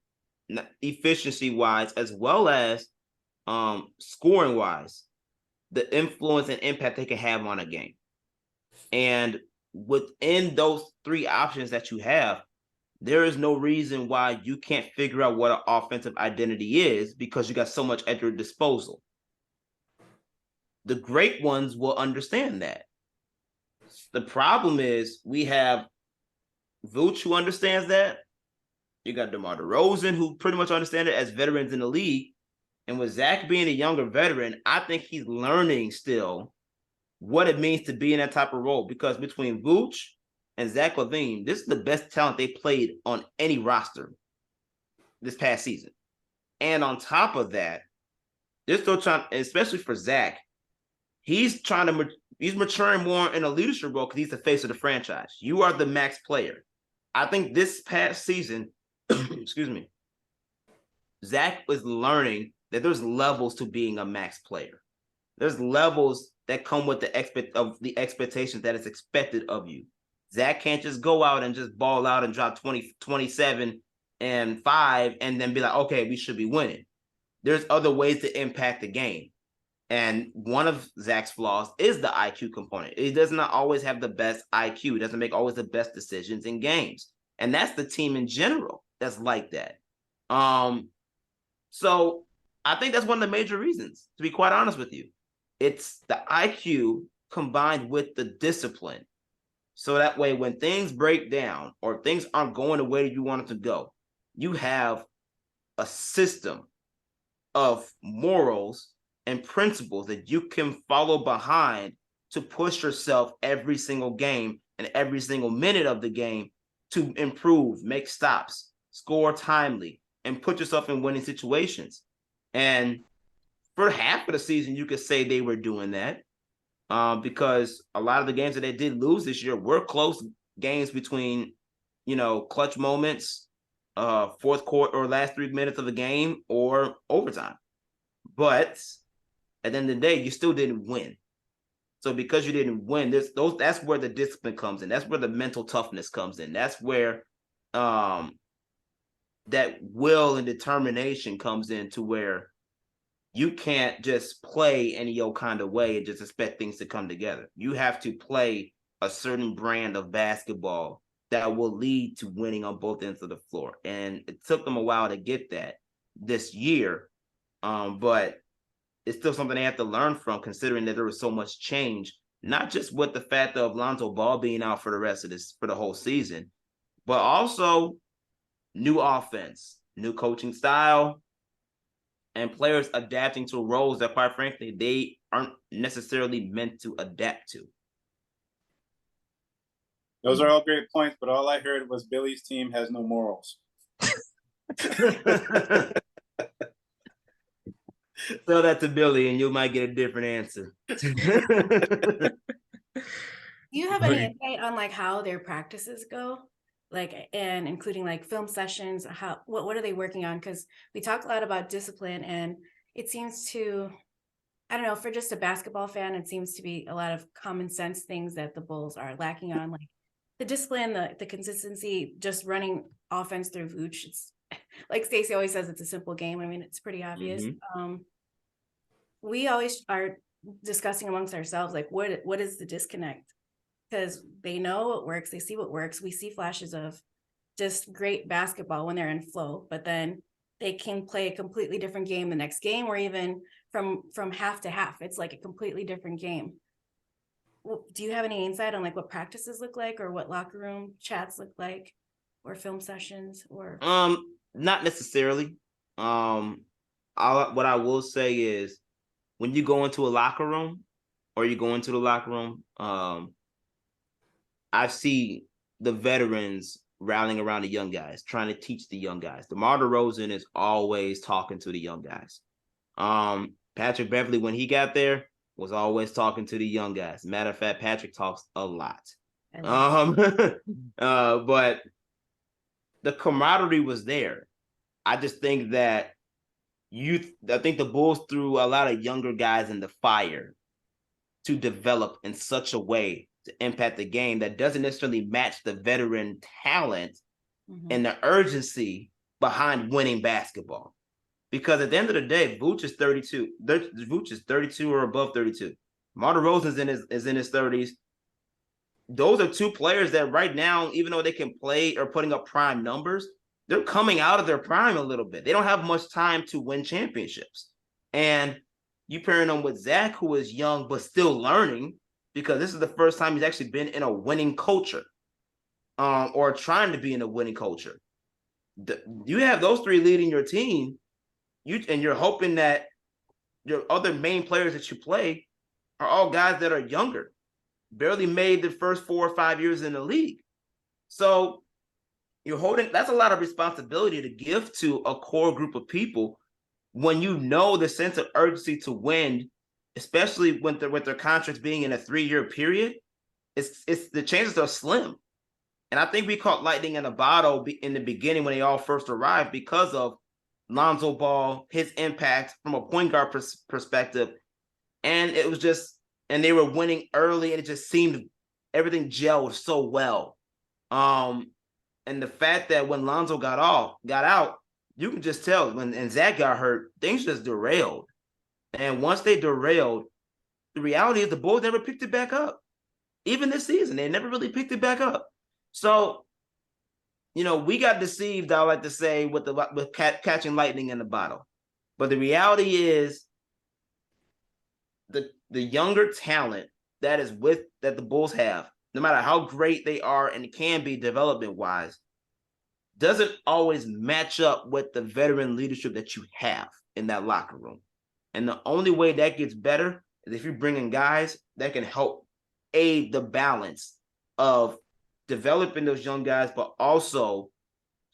efficiency wise as well as scoring wise the influence and impact they can have on a game. And within those 3 options that you have, there is no reason why you can't figure out what an offensive identity is because you got so much at your disposal. The great ones will understand that. The problem is we have Vooch who understands that. You got DeMar DeRozan who pretty much understand it as veterans in the league. And with Zach being a younger veteran, I think he's learning still what it means to be in that type of role. Because between Vooch and Zach LaVine, this is the best talent they played on any roster this past season. And on top of that, they're still trying, especially for Zach, he's maturing more in a leadership role because he's the face of the franchise. You are the max player. I think this past season, excuse me, Zach was learning that there's levels to being a max player. There's levels that come with the expectations that is expected of you. Zach can't just go out and just ball out and drop 20, 27 and 5 and then be like, okay, we should be winning. There's other ways to impact the game. And one of Zach's flaws is the IQ component. He does not always have the best IQ. He doesn't make always the best decisions in games. And that's the team in general that's like that. So I think that's one of the major reasons, to be quite honest with you. It's the IQ combined with the discipline. So that way, when things break down or things aren't going the way you want it to go, you have a system of morals and principles that you can follow behind to push yourself every single game and every single minute of the game to improve, make stops, score timely, and put yourself in winning situations. And for half of the season, you could say they were doing that because a lot of the games that they did lose this year were close games between, clutch moments, fourth quarter or last 3 minutes of the game or overtime. But at the end of the day, you still didn't win. So because you didn't win, that's where the discipline comes in. That's where the mental toughness comes in. That's where that will and determination comes in, to where you can't just play any old kind of way and just expect things to come together. You have to play a certain brand of basketball that will lead to winning on both ends of the floor. And it took them a while to get that this year. But it's still something they have to learn from, considering that there was so much change, not just with the fact of Lonzo Ball being out for the whole season, but also new offense, new coaching style, and players adapting to roles that, quite frankly, they aren't necessarily meant to adapt to. Those are all great points, but all I heard was Billy's team has no morals. Tell that to Billy and you might get a different answer. Do you have any insight on how their practices go? And including film sessions, what are they working on? Because we talk a lot about discipline, and it seems to, I don't know, for just a basketball fan, it seems to be a lot of common sense things that the Bulls are lacking on, like the discipline, the consistency, just running offense through Vooch. It's like Stacey always says, it's a simple game. I mean, it's pretty obvious. Mm-hmm. We always are discussing amongst ourselves, what is the disconnect? Because they know what works, they see what works. We see flashes of just great basketball when they're in flow, but then they can play a completely different game the next game, or even from half to half. It's like a completely different game. Do you have any insight on what practices look like, or what locker room chats look like, or film sessions, or? Not necessarily. What I will say is, when you go into a locker room, or you go into the locker room, I see the veterans rallying around the young guys, trying to teach the young guys. DeMar DeRozan is always talking to the young guys. Patrick Beverley, when he got there, was always talking to the young guys. Matter of fact, Patrick talks a lot. But the camaraderie was there. I just think that I think the Bulls threw a lot of younger guys in the fire to develop in such a way to impact the game that doesn't necessarily match the veteran talent and the urgency behind winning basketball. Because at the end of the day, Vooch is 32. Vooch is 32 or above 32. Mar DeRozan is in his 30s. Those are two players that right now, even though they can play or putting up prime numbers, they're coming out of their prime a little bit. They don't have much time to win championships. And you pairing them with Zach, who is young but still learning, because this is the first time he's actually been in a winning culture, or trying to be in a winning culture. You have those three leading your team, and you're hoping that your other main players that you play are all guys that are younger, barely made the first 4 or 5 years in the league. So that's a lot of responsibility to give to a core group of people when you know the sense of urgency to win, especially with their contracts being in a 3-year period. It's the chances are slim. And I think we caught lightning in a bottle in the beginning when they all first arrived because of Lonzo Ball, his impact from a point guard perspective. And it was just, and they were winning early, and it just seemed everything gelled so well. And the fact that when Lonzo got out, you can just tell and Zach got hurt, things just derailed. And once they derailed, the reality is the Bulls never picked it back up. Even this season, they never really picked it back up. So, we got deceived, I like to say, with catching lightning in the bottle. But the reality is the younger talent that the Bulls have, no matter how great they are and can be development-wise, doesn't always match up with the veteran leadership that you have in that locker room. And the only way that gets better is if you bring in guys that can help aid the balance of developing those young guys, but also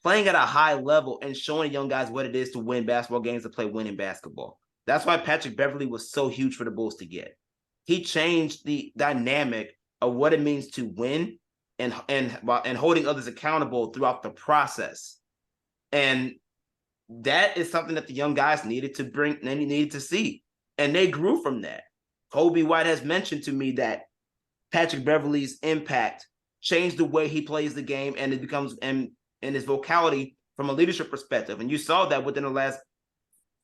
playing at a high level and showing young guys what it is to win basketball games, to play winning basketball. That's why Patrick Beverley was so huge for the Bulls to get. He changed the dynamic of what it means to win and holding others accountable throughout the process. And that is something that the young guys needed to bring and needed to see. And they grew from that. Kobe White has mentioned to me that Patrick Beverley's impact changed the way he plays the game, and it becomes and his vocality from a leadership perspective. And you saw that within the last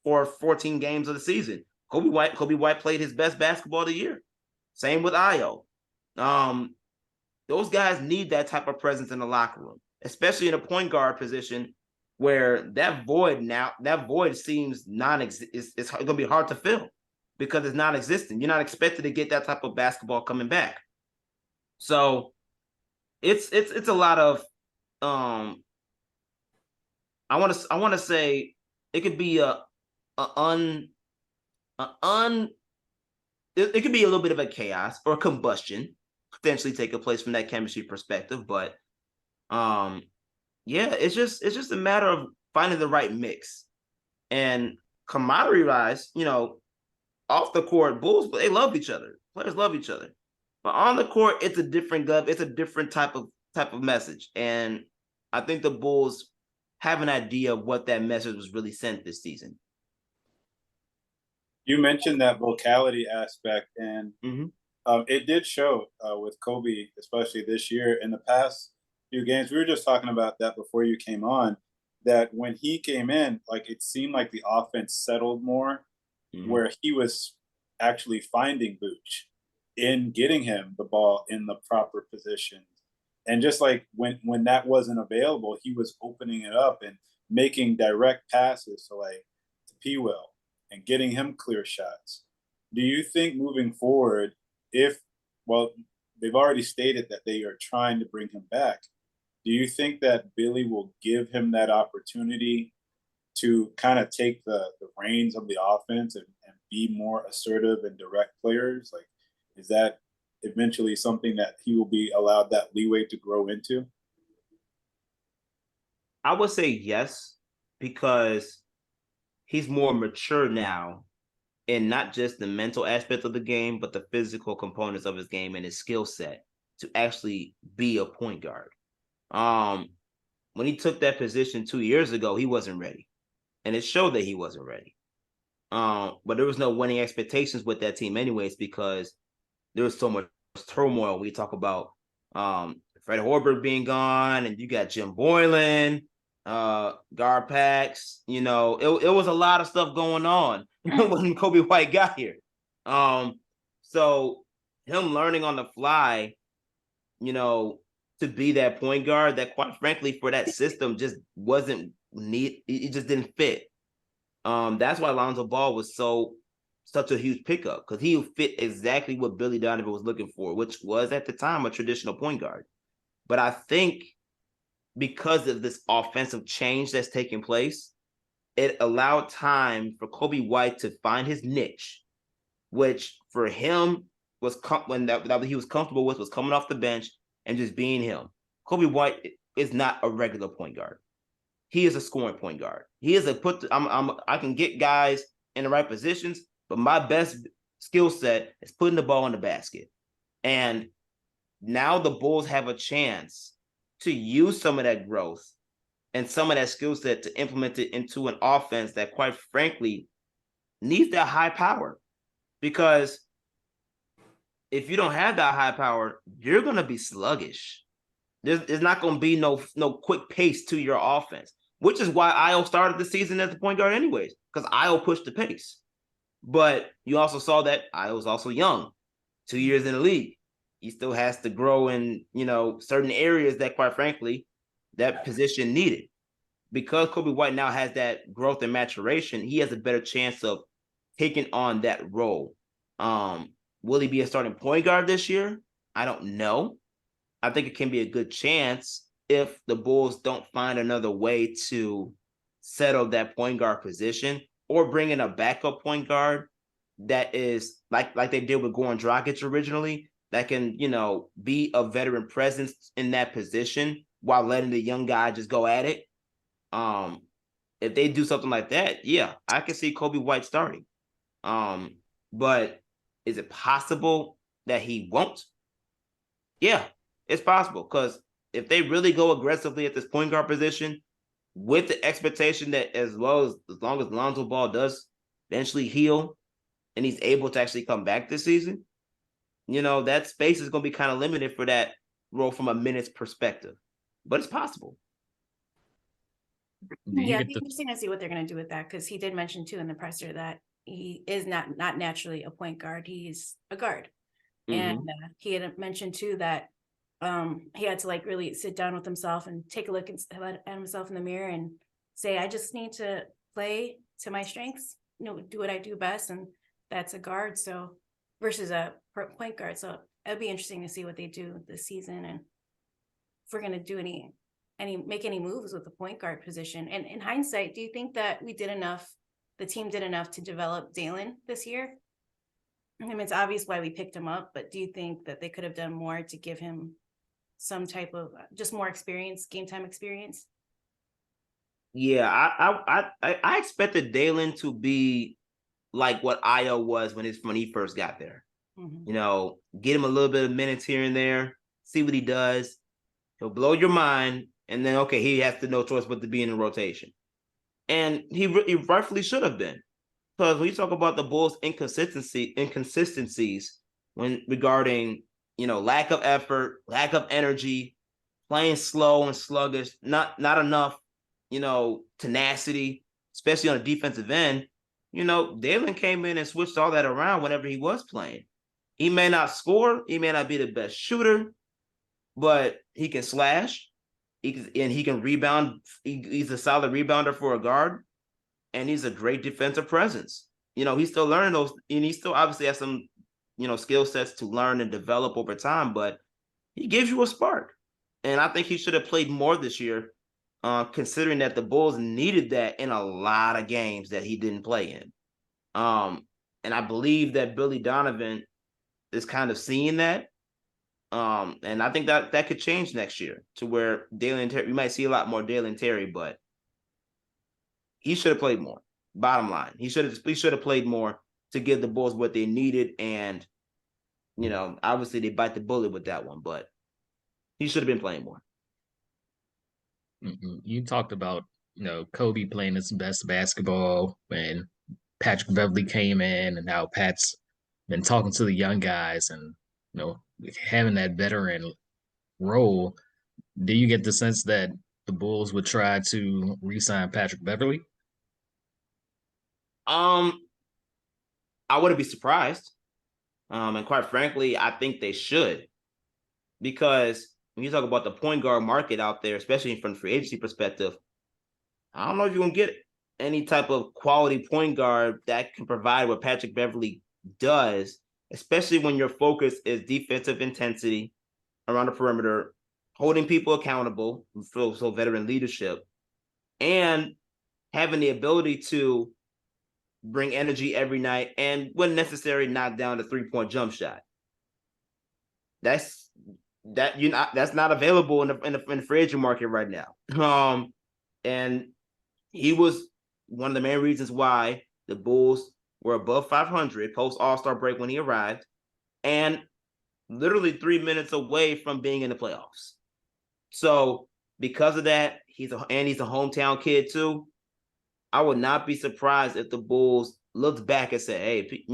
14 games of the season. Kobe White played his best basketball of the year. Same with Ayo. Those guys need that type of presence in the locker room, especially in a point guard position where that void seems it's going to be hard to fill because it's non-existent. You're not expected to get that type of basketball coming back. So it's a lot of I want to say it could be it could be a little bit of a chaos or a combustion potentially taking place from that chemistry perspective, but it's just a matter of finding the right mix. And camaraderie wise, off the court, Bulls, they love each other. Players love each other. But on the court, it's a different type of message. And I think the Bulls have an idea of what that message was really sent this season. You mentioned that vocality aspect, and it did show with Kobe, especially this year. In the past few games, we were just talking about that before you came on, that when he came in, like it seemed like the offense settled more, where he was actually finding Vooch in getting him the ball in the proper position. And just like when that wasn't available, he was opening it up and making direct passes to P-Will and getting him clear shots. Do you think moving forward, they've already stated that they are trying to bring him back. Do you think that Billy will give him that opportunity to kind of take the reins of the offense and be more assertive and direct players? Like, is that eventually something that he will be allowed that leeway to grow into? I would say yes, because he's more mature now in not just the mental aspect of the game, but the physical components of his game and his skill set to actually be a point guard. When he took that position 2 years ago, he wasn't ready, and it showed that he wasn't ready. But there was no winning expectations with that team anyways, because there was so much turmoil. We talk about Fred Hoiberg being gone, and you got Jim Boylan, Garpax. You know, it was a lot of stuff going on when Kobe White got here. So him learning on the fly, you know, to be that point guard that, quite frankly, for that system just wasn't neat. It just didn't fit. That's why Lonzo Ball was such a huge pickup, because he fit exactly what Billy Donovan was looking for, which was at the time a traditional point guard. But I think because of this offensive change that's taking place, it allowed time for Kobe White to find his niche, which for him was when that he was comfortable with was coming off the bench and just being him. Kobe White is not a regular point guard. He is a scoring point guard. He is I can get guys in the right positions, but my best skill set is putting the ball in the basket. And now the Bulls have a chance to use some of that growth and some of that skill set to implement it into an offense that, quite frankly, needs that high power. Because if you don't have that high power, you're going to be sluggish. There's not going to be no quick pace to your offense, which is why Io started the season as the point guard anyways, because Io pushed the pace. But you also saw that Io was also young, 2 years in the league. He still has to grow in, you know, certain areas that, quite frankly, that position needed. Because Kobe White now has that growth and maturation, he has a better chance of taking on that role. Will he be a starting point guard this year? I don't know. I think it can be a good chance if the Bulls don't find another way to settle that point guard position, or bring in a backup point guard that is like they did with Goran Dragic originally, that can, you know, be a veteran presence in that position while letting the young guy just go at it. If they do something like that, yeah, I can see Kobe White starting. But is it possible that he won't? Yeah, it's possible, because if they really go aggressively at this point guard position, with the expectation that as long as Lonzo Ball does eventually heal and he's able to actually come back this season, you know, that space is going to be kind of limited for that role from a minutes perspective. But it's possible. Yeah, it'd be interesting to see what they're going to do with that, because he did mention too in the presser that he is not naturally a point guard. He's a guard. And he had mentioned too that he had to like really sit down with himself and take a look at himself in the mirror and say, I just need to play to my strengths, you know, do what I do best. And that's a guard. So versus a point guard. So it'd be interesting to see what they do this season. And if we're going to do make any moves with the point guard position. And in hindsight, do you think that the team did enough to develop Dalen this year? I mean, it's obvious why we picked him up, but do you think that they could have done more to give him some type of just more experience, game time experience? Yeah, I expected Dalen to be like what Io was when he first got there. You know, get him a little bit of minutes here and there, see what he does. He'll blow your mind, and then okay, he has no choice but to be in the rotation. And he rightfully should have been. Because when you talk about the Bulls' inconsistencies when regarding, you know, lack of effort, lack of energy, playing slow and sluggish, not enough, you know, tenacity, especially on the defensive end, you know, Dalen came in and switched all that around whenever he was playing. He may not score, he may not be the best shooter, but he can slash, he can rebound. He's a solid rebounder for a guard. And he's a great defensive presence. You know, he's still learning those, and he still obviously has some, you know, skill sets to learn and develop over time, but he gives you a spark. And I think he should have played more this year, considering that the Bulls needed that in a lot of games that he didn't play in. And I believe that Billy Donovan is kind of seeing that. And I think that could change next year to where Dalen Terry, we might see a lot more Dalen Terry, but he should have played more. Bottom line, he should have played more to give the Bulls what they needed. And, obviously they bite the bullet with that one, but he should have been playing more. You talked about, Kobe playing his best basketball when Patrick Beverly came in, and now Pat's been talking to the young guys and, having that veteran role. Do you get the sense that the Bulls would try to re-sign Patrick Beverly? I wouldn't be surprised. And quite frankly, I think they should. Because when you talk about the point guard market out there, especially from the free agency perspective, I don't know if you're going to get any type of quality point guard that can provide what Patrick Beverly does, especially when your focus is defensive intensity around the perimeter, holding people accountable, so veteran leadership, and having the ability to bring energy every night and, when necessary, knock down the 3-point jump shot. That's not available in the free agent market right now. And he was one of the main reasons why the Bulls were above 500 post All-Star break when he arrived, and literally 3 minutes away from being in the playoffs. So because of that, he's a hometown kid too. I would not be surprised if the Bulls looked back and said, hey,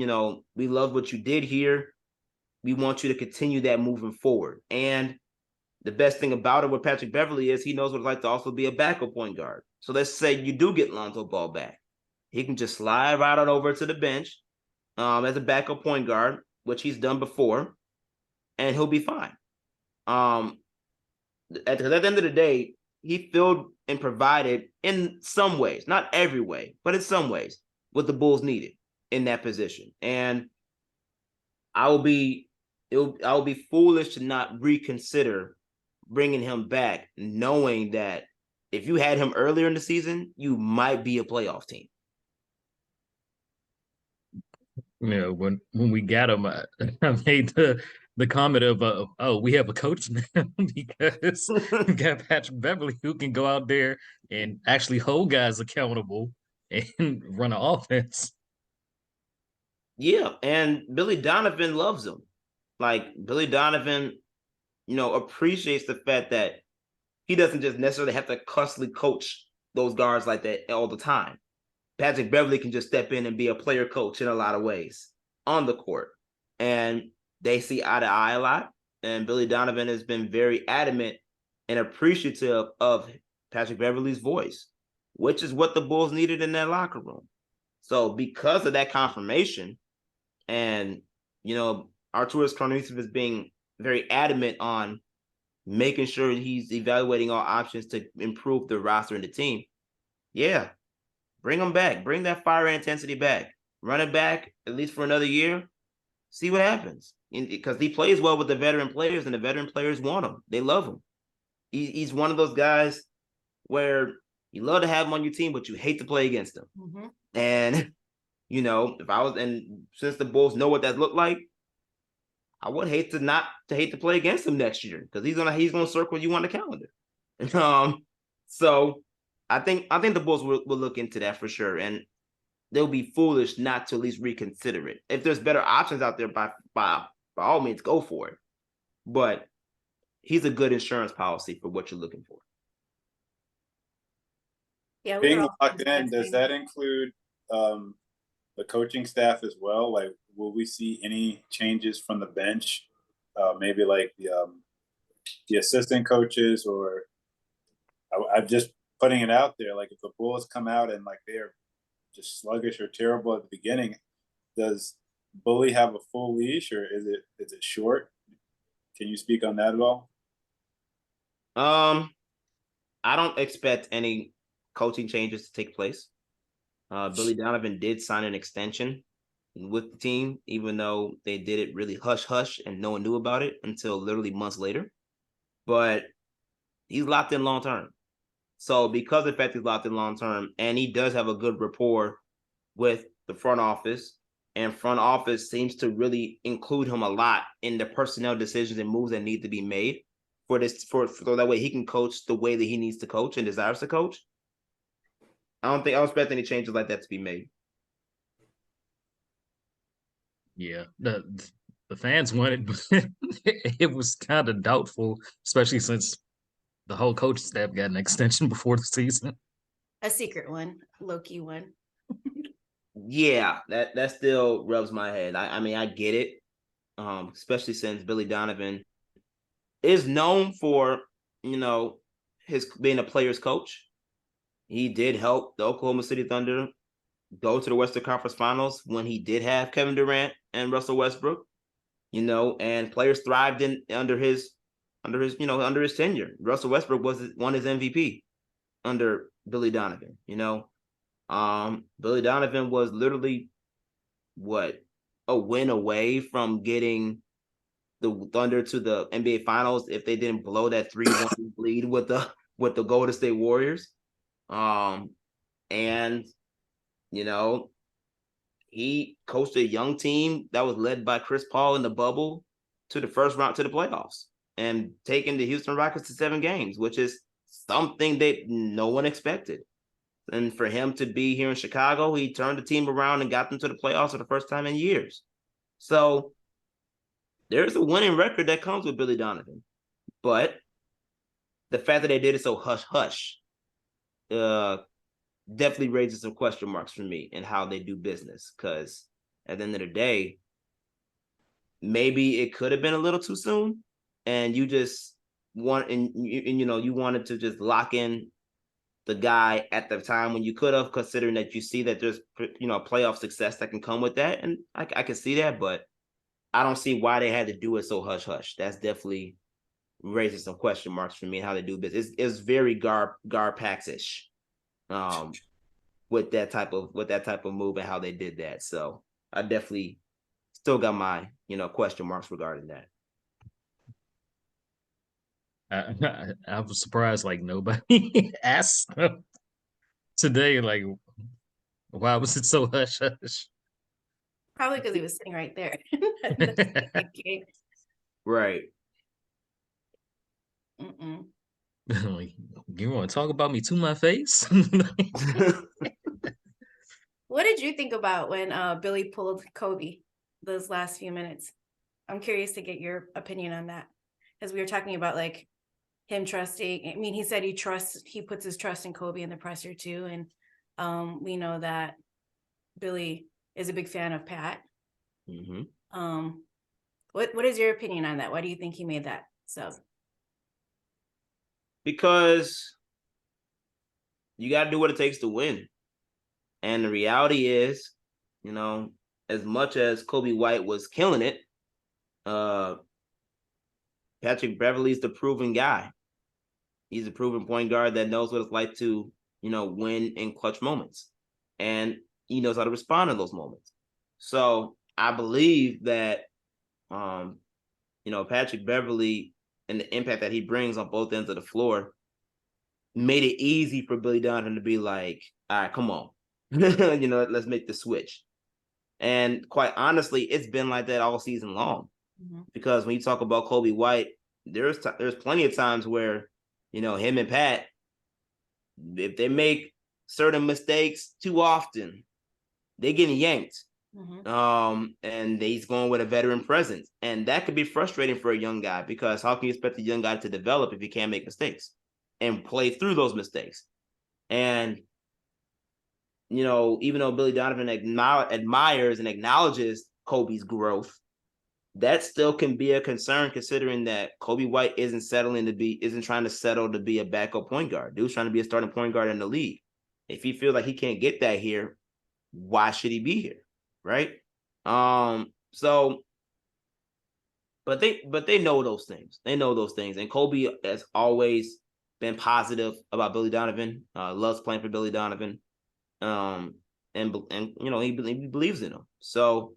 we love what you did here. We want you to continue that moving forward. And the best thing about it with Patrick Beverly is he knows what it's like to also be a backup point guard. So let's say you do get Lonzo Ball back. He can just slide right on over to the bench as a backup point guard, which he's done before, and he'll be fine. At the end of the day, he filled and provided in some ways, not every way, but in some ways, what the Bulls needed in that position. And I will be foolish to not reconsider bringing him back, knowing that if you had him earlier in the season, you might be a playoff team. When we got him, I made the comment of, we have a coach now because we got Patrick Beverly who can go out there and actually hold guys accountable and run an offense. Yeah, and Billy Donovan loves him. Like, Billy Donovan, appreciates the fact that he doesn't just necessarily have to constantly coach those guards like that all the time. Patrick Beverly can just step in and be a player coach in a lot of ways on the court. And they see eye to eye a lot. And Billy Donovan has been very adamant and appreciative of Patrick Beverly's voice, which is what the Bulls needed in that locker room. So because of that confirmation, and, Arturas Karnisovas is being very adamant on making sure he's evaluating all options to improve the roster and the team. Yeah, bring him back. Bring that fire and intensity back. Run it back, at least for another year. See what happens. Because he plays well with the veteran players, and the veteran players want him. They love him. He's one of those guys where you love to have him on your team, but you hate to play against him. Mm-hmm. And, since the Bulls know what that looked like, I would hate to play against him next year, because he's gonna circle you on the calendar. So I think the Bulls will look into that for sure, and they'll be foolish not to at least reconsider it. If there's better options out there, by all means, go for it. But he's a good insurance policy for what you're looking for. Yeah, Being locked in, does that include the coaching staff as well? Like, will we see any changes from the bench? Maybe like the assistant coaches, or I'm just putting it out there. Like, if the Bulls come out and like they're just sluggish or terrible at the beginning, does Bully have a full leash, or is it short? Can you speak on that at all? I don't expect any coaching changes to take place. Billy Donovan did sign an extension with the team, even though they did it really hush-hush and no one knew about it until literally months later. But he's locked in long-term. So because of the fact he's locked in long-term, and he does have a good rapport with the front office, and front office seems to really include him a lot in the personnel decisions and moves that need to be made for that way he can coach the way that he needs to coach and desires to coach. I don't expect any changes like that to be made. Yeah, the fans wanted, but it was kind of doubtful, especially since the whole coaching staff got an extension before the season. A secret one, low-key one. Yeah, that still rubs my head. I mean, I get it. Especially since Billy Donovan is known for, you know, his being a player's coach. He did help the Oklahoma City Thunder go to the Western Conference Finals when he did have Kevin Durant and Russell Westbrook, you know, and players thrived under his tenure. Russell Westbrook won his MVP under Billy Donovan, you know. Billy Donovan was literally a win away from getting the Thunder to the NBA Finals if they didn't blow that 3-1 lead with the Golden State Warriors. And you know, he coached a young team that was led by Chris Paul in the bubble to the first round to the playoffs and taking the Houston Rockets to 7 games, which is something that no one expected. And for him to be here in Chicago, he turned the team around and got them to the playoffs for the first time in years. So there's a winning record that comes with Billy Donovan. But the fact that they did it so hush-hush definitely raises some question marks for me in how they do business. Because at the end of the day, maybe it could have been a little too soon, and you just you wanted to just lock in the guy at the time when you could have, considering that you see that there's playoff success that can come with that, and I can see that, but I don't see why they had to do it so hush hush. That's definitely raises some question marks for me and how they do business. It's very Garpax-ish. With that type of move and how they did that. So I definitely still got my question marks regarding that. I was surprised like nobody asked them today, like, why was it so hush hush? Probably because he was sitting right there. Right. Like, you want to talk about me to my face? What did you think about when Billy pulled Kobe those last few minutes? I'm curious to get your opinion on that, as we were talking about like him trusting. I mean, he said he puts his trust in Kobe in the presser too, and we know that Billy is a big fan of Pat. Mm-hmm. What is your opinion on that? Why do you think he made that sub? Because you got to do what it takes to win. And the reality is, as much as Kobe White was killing it, Patrick Beverley's the proven guy. He's a proven point guard that knows what it's like to, win in clutch moments. And he knows how to respond to those moments. So I believe that, Patrick Beverley and the impact that he brings on both ends of the floor made it easy for Billy Donovan to be like, all right, come on. Let's make the switch. And quite honestly, it's been like that all season long. Mm-hmm. Because when you talk about Kobe White, there's plenty of times where, him and Pat, if they make certain mistakes too often, they getting yanked. Mm-hmm. And he's going with a veteran presence. And that could be frustrating for a young guy, because how can you expect a young guy to develop if he can't make mistakes and play through those mistakes? And even though Billy Donovan admires and acknowledges Kobe's growth, that still can be a concern, considering that Kobe White isn't trying to settle to be a backup point guard. Dude's trying to be a starting point guard in the league. If he feels like he can't get that here, why should he be here? Right? So, but they know those things. They know those things. And Kobe has always been positive about Billy Donovan, loves playing for Billy Donovan. And he believes in him. So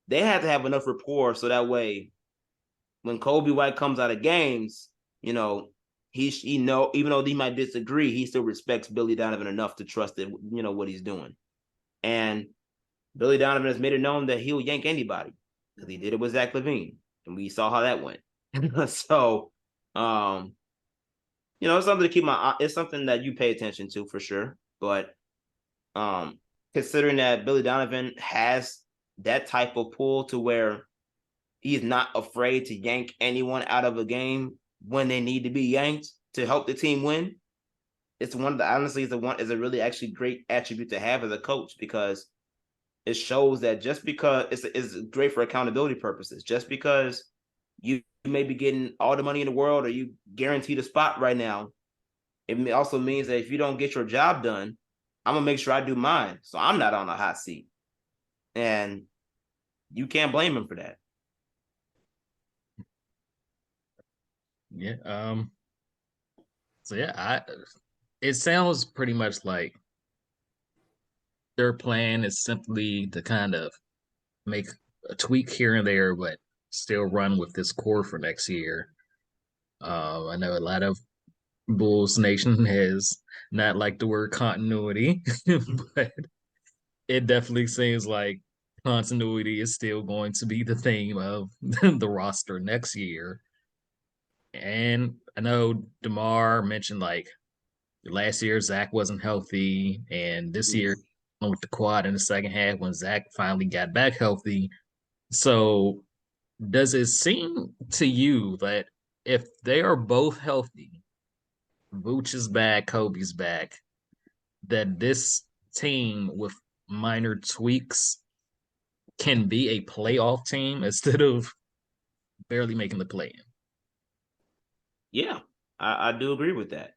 they have to have enough rapport so that way when Kobe White comes out of games, even though he might disagree, he still respects Billy Donovan enough to trust that what he's doing. And Billy Donovan has made it known that he'll yank anybody, because he did it with Zach LaVine, and we saw how that went. So it's something to keep it's something that you pay attention to for sure. But considering that Billy Donovan has that type of pull to where he's not afraid to yank anyone out of a game when they need to be yanked to help the team win. It's one of the honestly is a really actually great attribute to have as a coach, because it shows that just because it's great for accountability purposes, just because you may be getting all the money in the world or you guaranteed a spot right now, it also means that if you don't get your job done, I'm gonna make sure I do mine, so I'm not on a hot seat, and you can't blame him for that. Yeah. So yeah, it sounds pretty much like their plan is simply to kind of make a tweak here and there, but still run with this core for next year. I know a lot of Bulls Nation has not liked the word continuity, but it definitely seems like continuity is still going to be the theme of the roster next year. And I know DeMar mentioned like last year Zach wasn't healthy, and this year with the quad in the second half when Zach finally got back healthy. So does it seem to you that if they are both healthy, Vooch is back, Kobe's back, that this team with minor tweaks can be a playoff team instead of barely making the play in? Yeah, I do agree with that.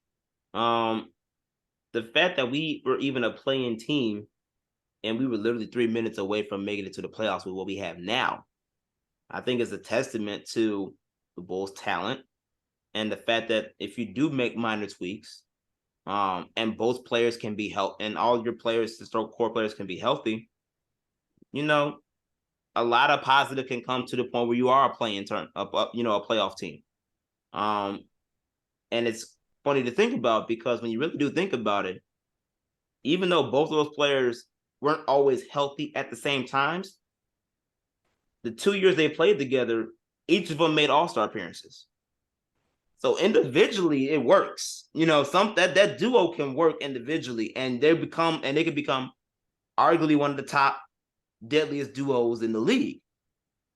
The fact that we were even a playing team and we were literally 3 minutes away from making it to the playoffs with what we have now, I think is a testament to the Bulls' talent and the fact that if you do make minor tweaks, and both players can be healthy, and all your players, the core players, can be healthy, you know, a lot of positive can come to the point where you are a playoff team. And it's funny to think about, because when you really do think about it, even though both of those players weren't always healthy at the same times, the 2 years they played together, each of them made all-star appearances. So individually, it works. That duo can work individually, and they can become arguably one of the top deadliest duos in the league.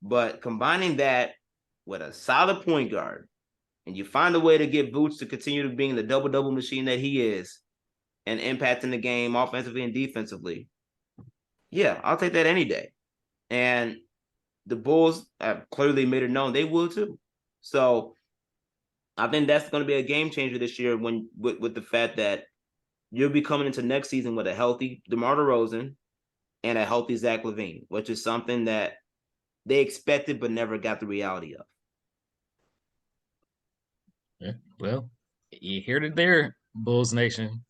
But combining that with a solid point guard, and you find a way to get Vooch to continue to being the double-double machine that he is and impacting the game offensively and defensively, yeah, I'll take that any day. And the Bulls have clearly made it known they will too. So I think that's going to be a game changer this year with the fact that you'll be coming into next season with a healthy DeMar DeRozan and a healthy Zach LaVine, which is something that they expected but never got the reality of. Yeah, well, you heard it there, Bulls Nation.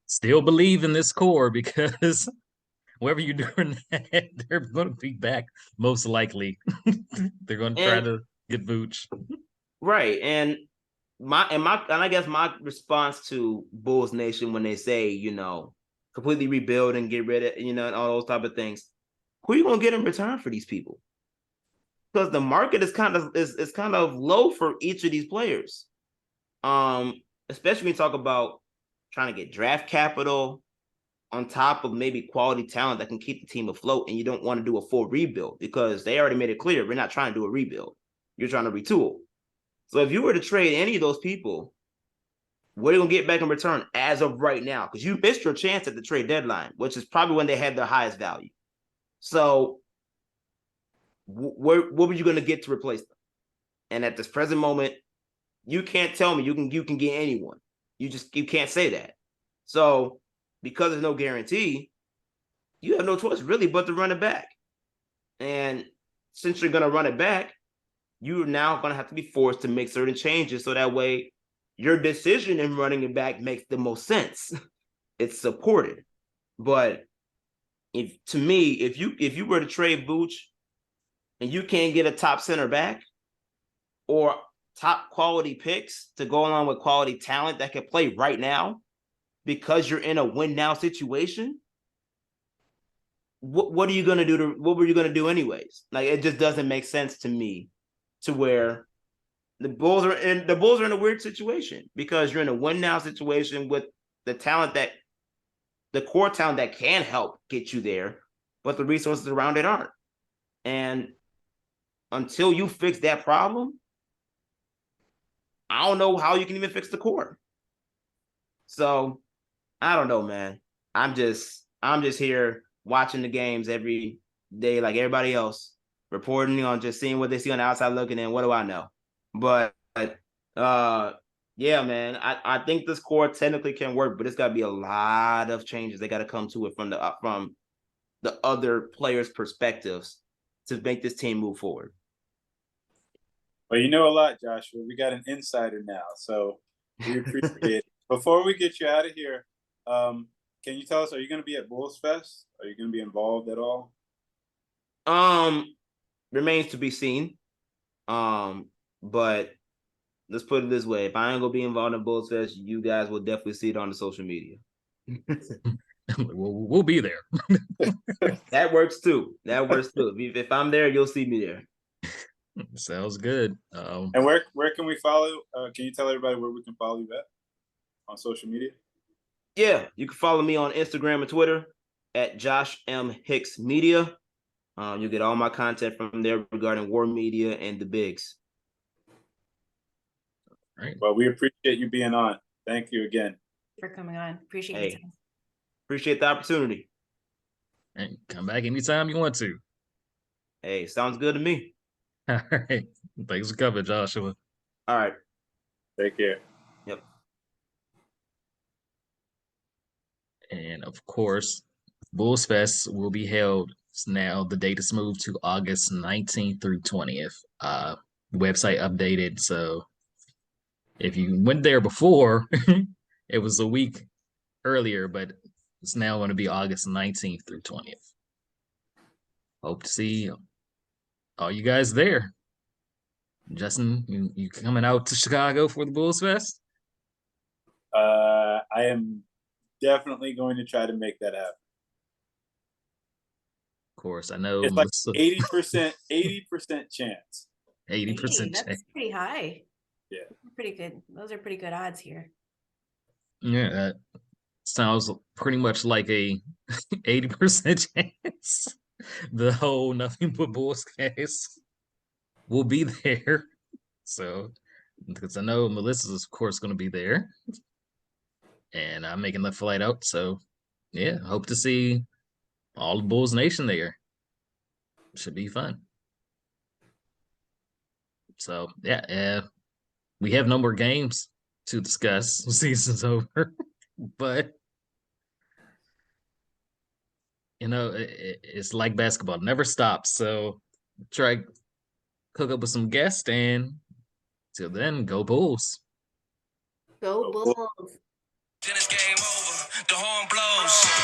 Still believe in this core, because whoever you're doing that, they're going to be back most likely. They're going to try to get Vooch. Right. And I guess my response to Bulls Nation when they say, completely rebuild and get rid of, and all those type of things, who are you going to get in return for these people? Because the market is kind of low for each of these players. Especially when you talk about trying to get draft capital on top of maybe quality talent that can keep the team afloat, and you don't want to do a full rebuild, because they already made it clear we're not trying to do a rebuild. You're trying to retool. So if you were to trade any of those people, what are you going to get back in return as of right now? Because you missed your chance at the trade deadline, which is probably when they had their highest value. So what were you going to get to replace them? And at this present moment, you can't tell me you can get anyone. You can't say that. So because there's no guarantee, you have no choice really but to run it back. And since you're going to run it back, you're now going to have to be forced to make certain changes, so that way your decision in running it back makes the most sense. It's supported. But if you were to trade Vooch and you can't get a top center back or top quality picks to go along with quality talent that can play right now, because you're in a win now situation, what are you going to do? What were you going to do anyways? Like, it just doesn't make sense to me, to where the Bulls are in a weird situation, because you're in a win now situation with the core talent that can help get you there, but the resources around it aren't. And until you fix that problem, I don't know how you can even fix the court. So I don't know, man. I'm just here watching the games every day, like everybody else, reporting on just seeing what they see on the outside looking in. What do I know? But yeah, man, I think this core technically can work, but it's got to be a lot of changes. They got to come to it from the other players' perspectives to make this team move forward. Well, you know a lot, Joshua. We got an insider now, so we appreciate it. Before we get you out of here, can you tell us, are you going to be at Bulls Fest? Are you going to be involved at all? Remains to be seen. But let's put it this way: if I ain't gonna be involved in Bulls Fest, you guys will definitely see it on the social media. We'll be there. That works too. If I'm there, you'll see me there. Sounds good. And where can we follow? Can you tell everybody where we can follow you at on social media? Yeah, you can follow me on Instagram and Twitter at Josh M. Hicks Media. You'll get all my content from there regarding War Media and the Bigs. Right. Well, we appreciate you being on. Thank you again for coming on. Appreciate Hey, your time. appreciate the opportunity. And come back anytime you want to. Hey, sounds good to me. All right. Thanks for coming, Joshua. All right. Take care. Yep. And of course, Bulls Fest will be held now. The date is moved to August 19th through 20th. Website updated. So if you went there before, it was a week earlier, but it's now going to be August 19th through 20th. Hope to see all you guys there. Justin, you coming out to Chicago for the Bulls Fest? I am definitely going to try to make that happen. Of course, I know it's like 80% chance. 80% that's chance. pretty high. Yeah, pretty good. Those are pretty good odds here. Yeah, that sounds pretty much like a 80% chance. The whole Nothing But Bulls case will be there. So, because I know Melissa's, of course, going to be there. And I'm making the flight out. So, yeah, hope to see all the Bulls Nation there. Should be fun. So, yeah, we have no more games to discuss. The season's over. But, you know, it's like basketball. It never stops. So, try hook up with some guests, and till then, go Bulls. Go Bulls. Then it's game over. The horn blows.